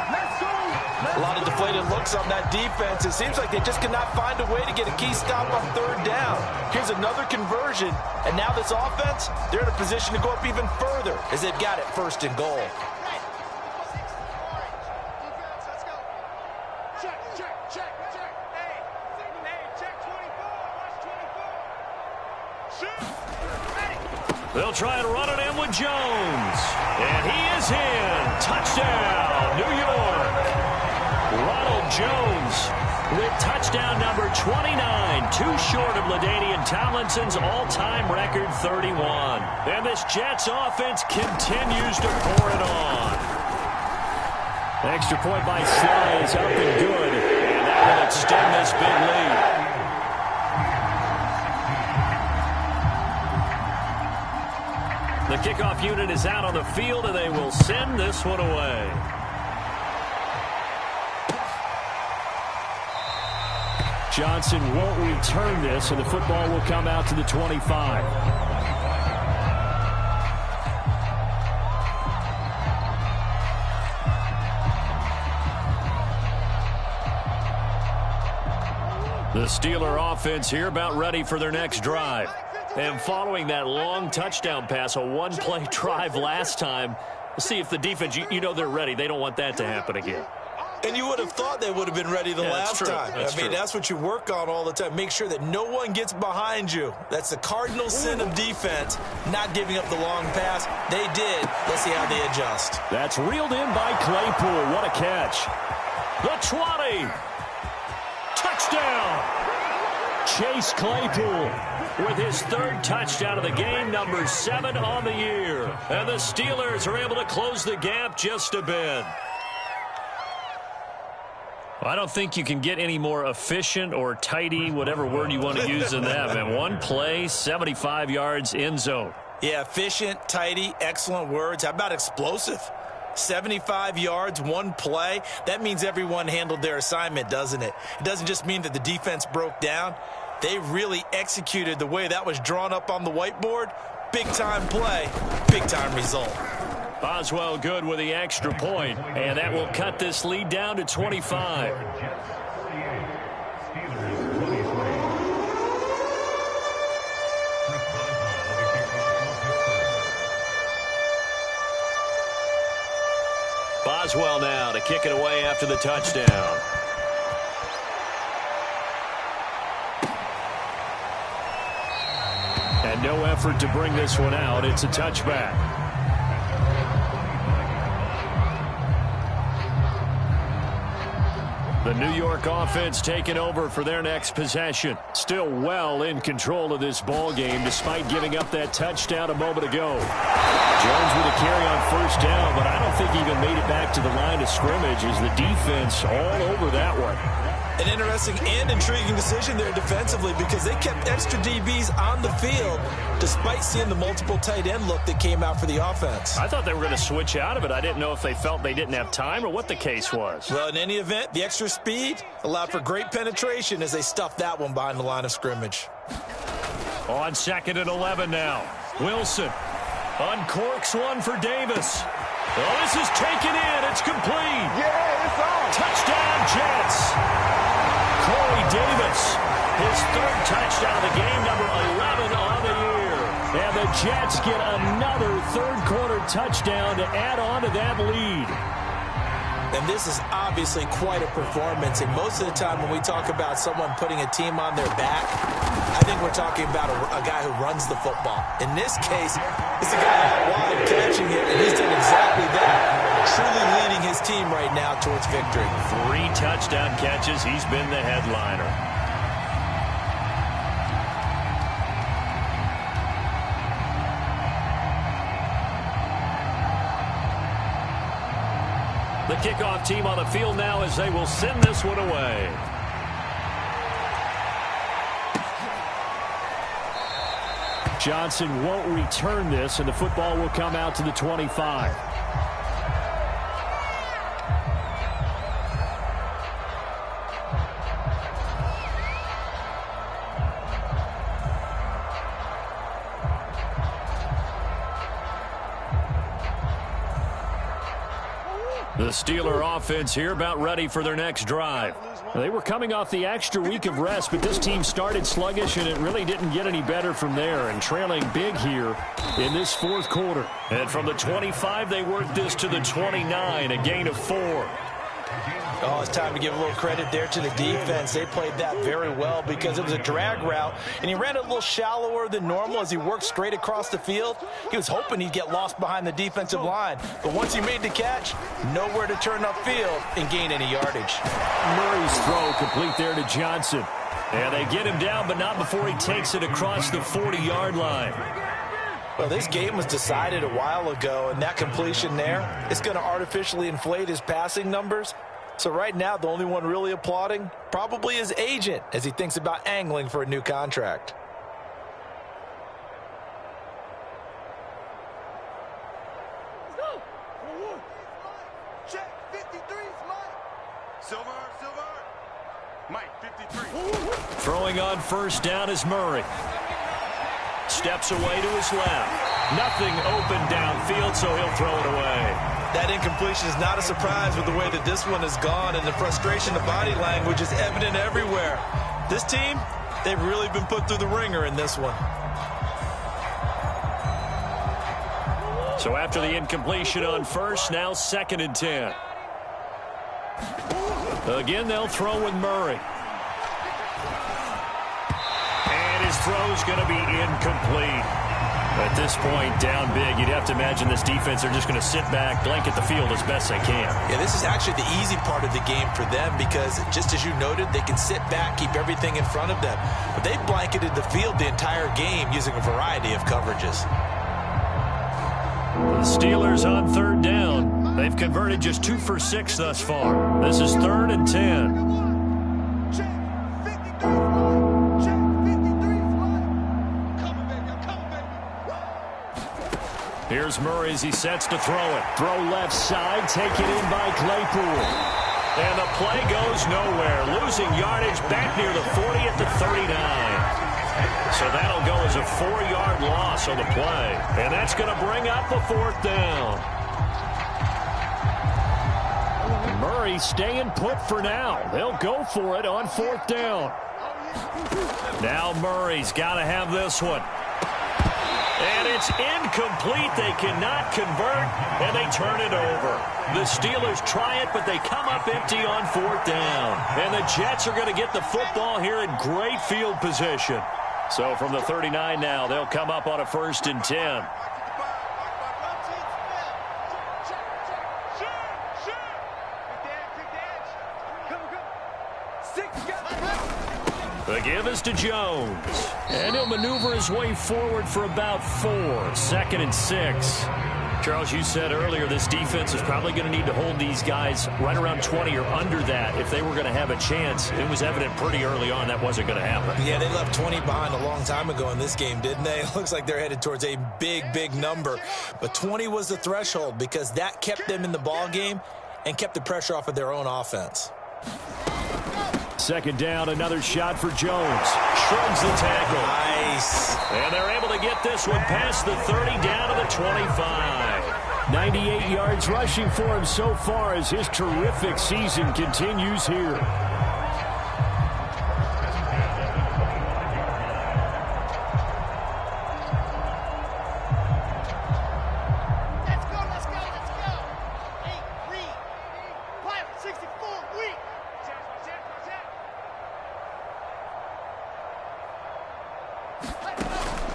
Speaker 2: A lot of deflated looks on that defense. It seems like they just cannot find a way to get a key stop on 3rd down. Here's another conversion, and now this offense, they're in a position to go up even further as they've got it 1st and goal.
Speaker 1: They'll try and run it in with Jones. And he is in. Touchdown, New York. Ronald Jones with touchdown number 29. Too short of LaDainian Tomlinson's all-time record 31. And this Jets offense continues to pour it on. Extra point by Sly is up and good. And that will extend this big lead. The kickoff unit is out on the field, and they will send this one away. Johnson won't return this, and the football will come out to the 25. The Steeler offense here about ready for their next drive. And following that long touchdown pass, a one-play drive last time, see if the defense, you know they're ready. They don't want that to happen again.
Speaker 2: And you would have thought they would have been ready the last time. That's what you work on all the time. Make sure that no one gets behind you. That's the cardinal sin of defense, not giving up the long pass. They did. Let's see how they adjust.
Speaker 1: That's reeled in by Claypool. What a catch. The 20. Touchdown. Chase Claypool with his 3rd touchdown of the game, number 7 on the year. And the Steelers are able to close the gap just a bit. Well, I don't think you can get any more efficient or tidy, whatever word you want to use in that, man. One play, 75 yards, end zone.
Speaker 2: Yeah, efficient, tidy, excellent words. How about explosive? 75 yards, one play. That means everyone handled their assignment, doesn't it? It doesn't just mean that the defense broke down. They really executed the way that was drawn up on the whiteboard. Big-time play, big-time result.
Speaker 1: Boswell good with the extra point, and that will cut this lead down to 25. Boswell now to kick it away after the touchdown. And no effort to bring this one out. It's a touchback. The New York offense taking over for their next possession. Still well in control of this ball game despite giving up that touchdown a moment ago. Jones with a carry on first down, but I don't think he even made it back to the line of scrimmage as the defense all over that one.
Speaker 2: An interesting and intriguing decision there defensively because they kept extra DBs on the field despite seeing the multiple tight end look that came out for the offense.
Speaker 1: I thought they were going to switch out of it. I didn't know if they felt they didn't have time or what the case was.
Speaker 2: Well, in any event, the extra speed allowed for great penetration as they stuffed that one behind the line of scrimmage.
Speaker 1: On 2nd and 11 now. Wilson uncorks one for Davis. Oh, this is taken in. It's complete.
Speaker 4: Yeah, it's on.
Speaker 1: Touchdown, Jets. Corey Davis, his 3rd touchdown of the game, number 11 on the year. And the Jets get another 3rd quarter touchdown to add on to that lead.
Speaker 2: And this is obviously quite a performance. And most of the time when we talk about someone putting a team on their back, I think we're talking about a guy who runs the football. In this case, it's a guy out wide catching it, and he's done exactly that. Truly leading his team right now towards victory.
Speaker 1: 3 touchdown catches. He's been the headliner. The kickoff team on the field now as they will send this one away. Johnson won't return this, and the football will come out to the 25. The Steeler offense here about ready for their next drive. They were coming off the extra week of rest, but this team started sluggish, and it really didn't get any better from there, and trailing big here in this 4th quarter. And from the 25, they worked this to the 29, a gain of 4.
Speaker 2: Oh, it's time to give a little credit there to the defense. They played that very well because it was a drag route, and he ran a little shallower than normal as he worked straight across the field. He was hoping he'd get lost behind the defensive line, but once he made the catch, nowhere to turn upfield and gain any yardage.
Speaker 1: Murray's throw complete there to Johnson. And they get him down, but not before he takes it across the 40-yard line.
Speaker 2: Well, this game was decided a while ago, and that completion there, it's going to artificially inflate his passing numbers. So right now, the only one really applauding probably his agent as he thinks about angling for a new contract.
Speaker 4: Let's go. Check 53, Mike. Silver. Mike, 53.
Speaker 1: Throwing on first down is Murray. Steps away to his left. Nothing open downfield, so he'll throw it away.
Speaker 2: That incompletion is not a surprise with the way that this one has gone, and the frustration of body language is evident everywhere. This team, they've really been put through the ringer in this one.
Speaker 1: So after the incompletion on first, now 2nd and 10. Again, they'll throw with Murray. And his throw's going to be incomplete. At this point, down big, you'd have to imagine this defense are just going to sit back, blanket the field as best they can.
Speaker 2: Yeah, this is actually the easy part of the game for them because, just as you noted, they can sit back, keep everything in front of them. But they've blanketed the field the entire game using a variety of coverages.
Speaker 1: The Steelers on 3rd down. They've converted just 2 for 6 thus far. This is 3rd and 10. Here's Murray as he sets to throw it. Throw left side, taken in by Claypool. And the play goes nowhere. Losing yardage back near the 40 at the 39. So that'll go as a 4-yard loss on the play. And that's going to bring up a 4th down. Murray staying put for now. They'll go for it on 4th down. Now Murray's got to have this one. And it's incomplete. They cannot convert, and they turn it over. The Steelers try it, but they come up empty on 4th down. And the Jets are going to get the football here in great field position. So from the 39 now, they'll come up on a 1st and 10. The give is to Jones. And he'll maneuver his way forward for about 4. 2nd and 6. Charles, you said earlier this defense is probably going to need to hold these guys right around 20 or under that if they were going to have a chance. It was evident pretty early on that wasn't going to happen.
Speaker 2: Yeah, they left 20 behind a long time ago in this game, didn't they? It looks like they're headed towards a big number. But 20 was the threshold because that kept them in the ball game and kept the pressure off of their own offense.
Speaker 1: 2nd down, another shot for Jones. Shrugs the tackle.
Speaker 2: Nice.
Speaker 1: And they're able to get this one past the 30 down to the 25. 98 yards rushing for him so far as his terrific season continues here.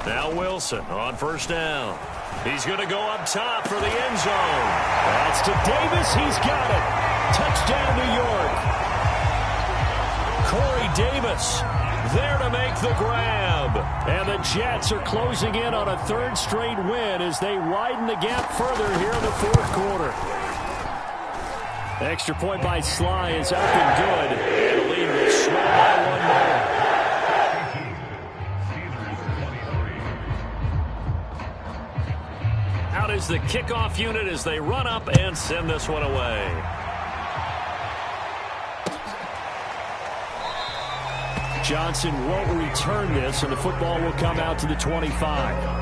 Speaker 1: Now Wilson on 1st down. He's going to go up top for the end zone. That's to Davis. He's got it. Touchdown, New York. Corey Davis there to make the grab. And the Jets are closing in on a 3rd straight win as they widen the gap further here in the 4th quarter. Extra point by Sly is up and good. And the lead will swell by 1 more. Out is the kickoff unit as they run up and send this one away. Johnson won't return this, and the football will come out to the 25.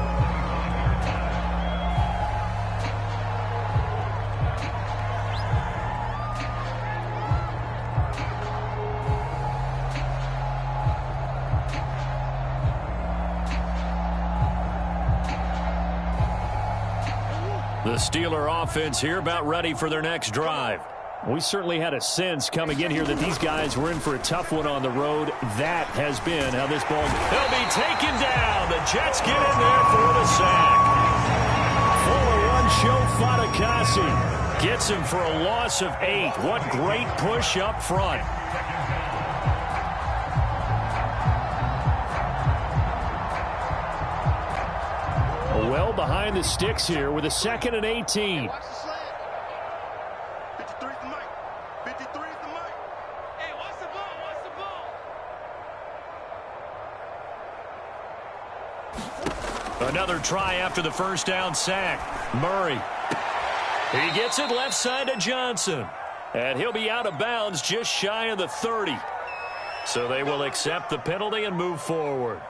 Speaker 1: The Steeler offense here about ready for their next drive. We certainly had a sense coming in here that these guys were in for a tough one on the road. That has been how this ball... They'll be taken down. The Jets get in there for the sack. Fuller one-show Fatukasi gets him for a loss of 8. What great push up front. Well behind the sticks here with a 2nd and 18.
Speaker 4: Watch the slant. 53's the mic. 53's the mic. Hey, watch the ball. Watch the ball.
Speaker 1: Another try after the 1st down sack. Murray. He gets it left side to Johnson. And he'll be out of bounds just shy of the 30. So they will accept the penalty and move forward.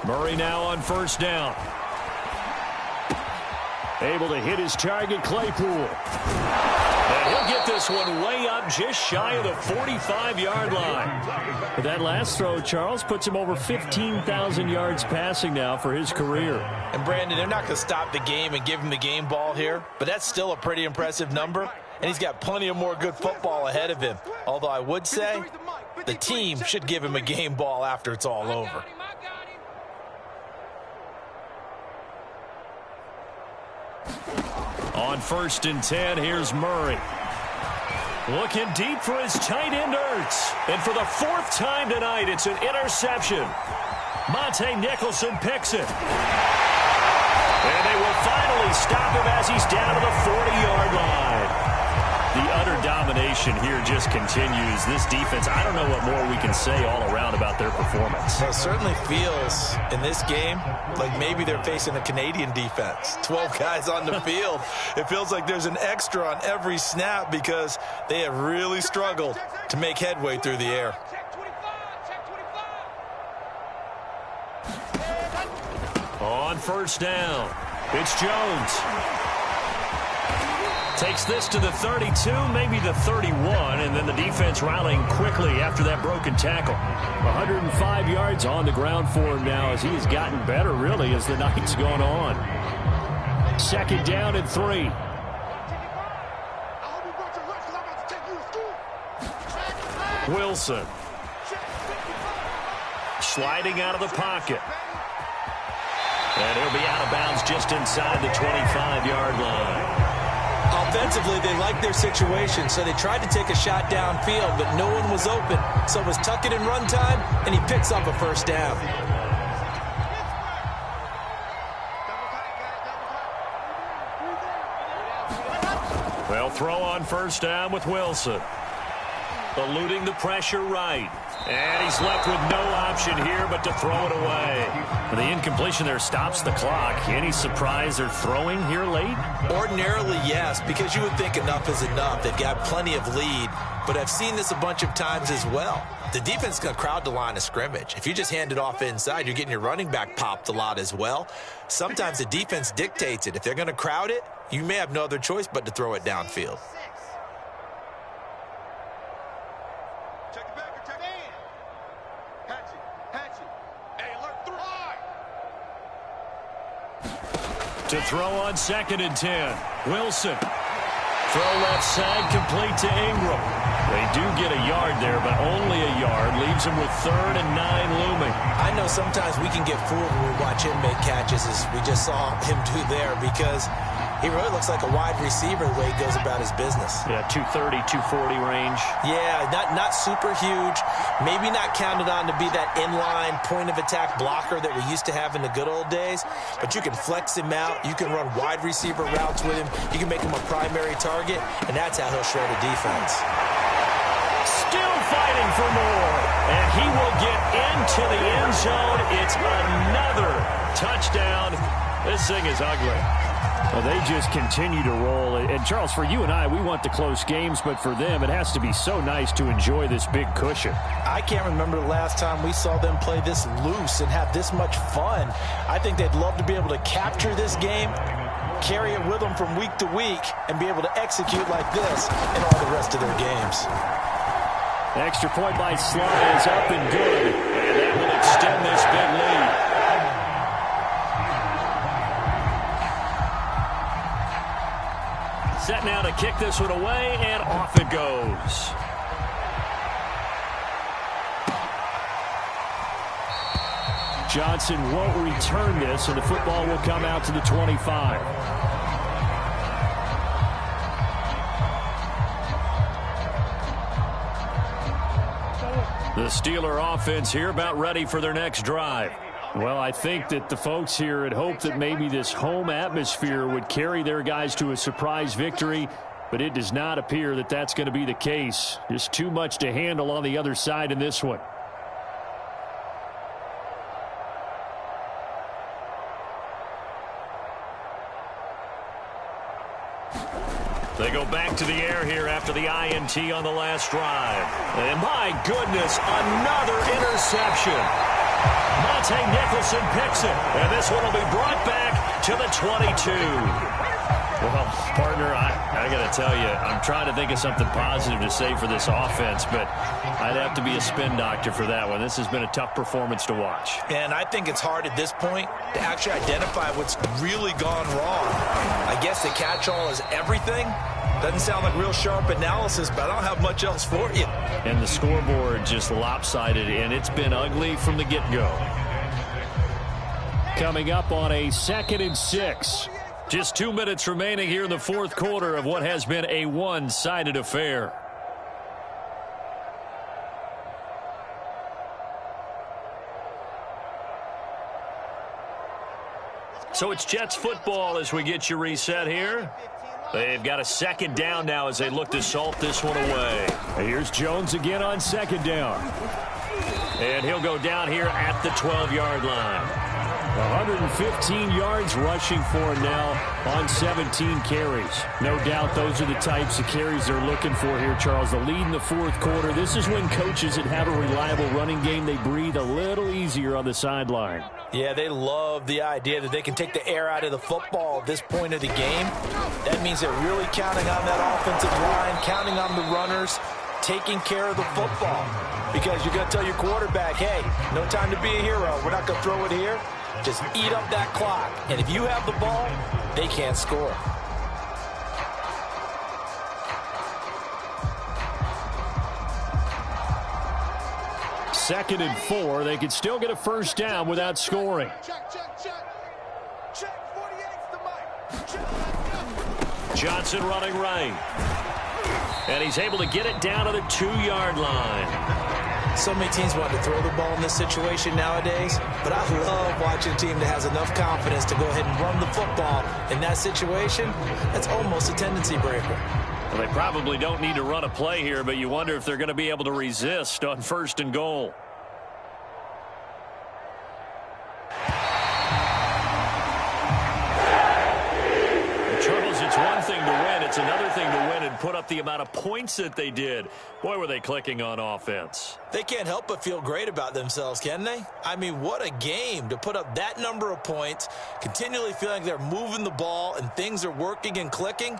Speaker 1: Murray now on 1st down. Able to hit his target, Claypool. And he'll get this one way up just shy of the 45-yard line. That last throw, Charles, puts him over 15,000 yards passing now for his career.
Speaker 2: And Brandon, they're not going to stop the game and give him the game ball here, but that's still a pretty impressive number, and he's got plenty of more good football ahead of him. Although I would say the team should give him a game ball after it's all over.
Speaker 1: On 1st and 10, here's Murray. Looking deep for his tight end Ertz. And for the 4th time tonight, it's an interception. Monte Nicholson picks it. And they will finally stop him as he's down to the 40-yard line. The utter domination here just continues. This defense, I don't know what more we can say all around about their performance.
Speaker 2: Well, it certainly feels in this game like maybe they're facing a Canadian defense. 12 guys on the field. It feels like there's an extra on every snap because they have really struggled to make headway through the air.
Speaker 1: On 1st down, it's Jones. Takes this to the 32, maybe the 31, and then the defense rallying quickly after that broken tackle. 105 yards on the ground for him now as he has gotten better, really, as the night's gone on. 2nd down and 3. Wilson. sliding out of the pocket. And he'll be out of bounds just inside the 25-yard line.
Speaker 2: Offensively, they liked their situation, so they tried to take a shot downfield, but no one was open. So it was tuck it in run time, and he picks up a first down.
Speaker 1: Well, throw on first down with Wilson. Eluding the pressure right. And he's left with no option here but to throw it away. The incompletion there stops the clock. Any surprise they're throwing here late?
Speaker 2: Ordinarily, yes, because you would think enough is enough. They've got plenty of lead, but I've seen this a bunch of times as well. The defense is going to crowd the line of scrimmage. If you just hand it off inside, you're getting your running back popped a lot as well. Sometimes the defense dictates it. If they're going to crowd it, you may have no other choice but to throw it downfield.
Speaker 1: To throw on 2nd and 10. Wilson. Throw left side, complete to Ingram. They do get a yard there, but only a yard. Leaves them with 3rd and 9 looming.
Speaker 2: I know sometimes we can get fooled when we watch him make catches, as we just saw him do there, because he really looks like a wide receiver the way he goes about his business.
Speaker 1: Yeah, 230, 240 range.
Speaker 2: Yeah, not super huge. Maybe not counted on to be that inline point-of-attack blocker that we used to have in the good old days, but you can flex him out. You can run wide receiver routes with him. You can make him a primary target, and that's how he'll shred a defense.
Speaker 1: Still fighting for more, and he will get into the end zone. It's another touchdown. This thing is ugly. Well, they just continue to roll. And, Charles, for you and I, we want the close games, but for them, it has to be so nice to enjoy this big cushion.
Speaker 2: I can't remember the last time we saw them play this loose and have this much fun. I think they'd love to be able to capture this game, carry it with them from week to week, and be able to execute like this in all the rest of their games.
Speaker 1: Extra point by Sly is up and good, and that will extend this big lead. Set now to kick this one away, and off it goes. Johnson won't return this, and the football will come out to the 25. The Steeler offense here about ready for their next drive. Well, I think that the folks here had hoped that maybe this home atmosphere would carry their guys to a surprise victory, but it does not appear that that's going to be the case. Just too much to handle on the other side in this one. They go back to the air here after the INT on the last drive. And my goodness, another interception. Monte Nicholson picks it, and this one will be brought back to the 22. Well, partner, I got to tell you, I'm trying to think of something positive to say for this offense, but I'd have to be a spin doctor for that one. This has been a tough performance to watch.
Speaker 2: And I think it's hard at this point to actually identify what's really gone wrong. I guess the catch-all is everything. Doesn't sound like real sharp analysis, but I don't have much else for you.
Speaker 1: And the scoreboard just lopsided, and it's been ugly from the get-go. Coming up on a 2nd and 6. Just 2 minutes remaining here in the fourth quarter of what has been a one-sided affair. So it's Jets football as we get you reset here. They've got a 2nd down now as they look to salt this one away. Here's Jones again on 2nd down. And he'll go down here at the 12-yard line. 115 yards rushing for him now on 17 carries. No doubt those are the types of carries they're looking for here, Charles. The lead in the fourth quarter. This is when coaches that have a reliable running game, they breathe a little easier on the sideline.
Speaker 2: Yeah, they love the idea that they can take the air out of the football at this point of the game. That means they're really counting on that offensive line, counting on the runners, taking care of the football. Because you're going to tell your quarterback, hey, no time to be a hero. We're not going to throw it here. Just eat up that clock. And if you have the ball, they can't score.
Speaker 1: 2nd and 4. They could still get a first down without scoring.
Speaker 4: Check, check, check. Check, 48's the mic. Check, let's go.
Speaker 1: Johnson running right. And he's able to get it down to the 2-yard line.
Speaker 2: So many teams want to throw the ball in this situation nowadays, but I love watching a team that has enough confidence to go ahead and run the football in that situation. That's almost a tendency breaker.
Speaker 1: Well, they probably don't need to run a play here, but you wonder if they're going to be able to resist on 1st and goal. Charles, it's one thing to win. It's another thing to win and put up the amount of points that they did. Boy, were they clicking on offense.
Speaker 2: They can't help but feel great about themselves, can they? I mean, what a game to put up that number of points, continually feeling like they're moving the ball and things are working and clicking.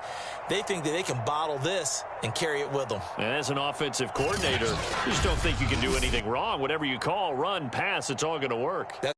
Speaker 2: They think that they can bottle this and carry it with them.
Speaker 1: And as an offensive coordinator, you just don't think you can do anything wrong. Whatever you call, run, pass, it's all going to work.
Speaker 2: That's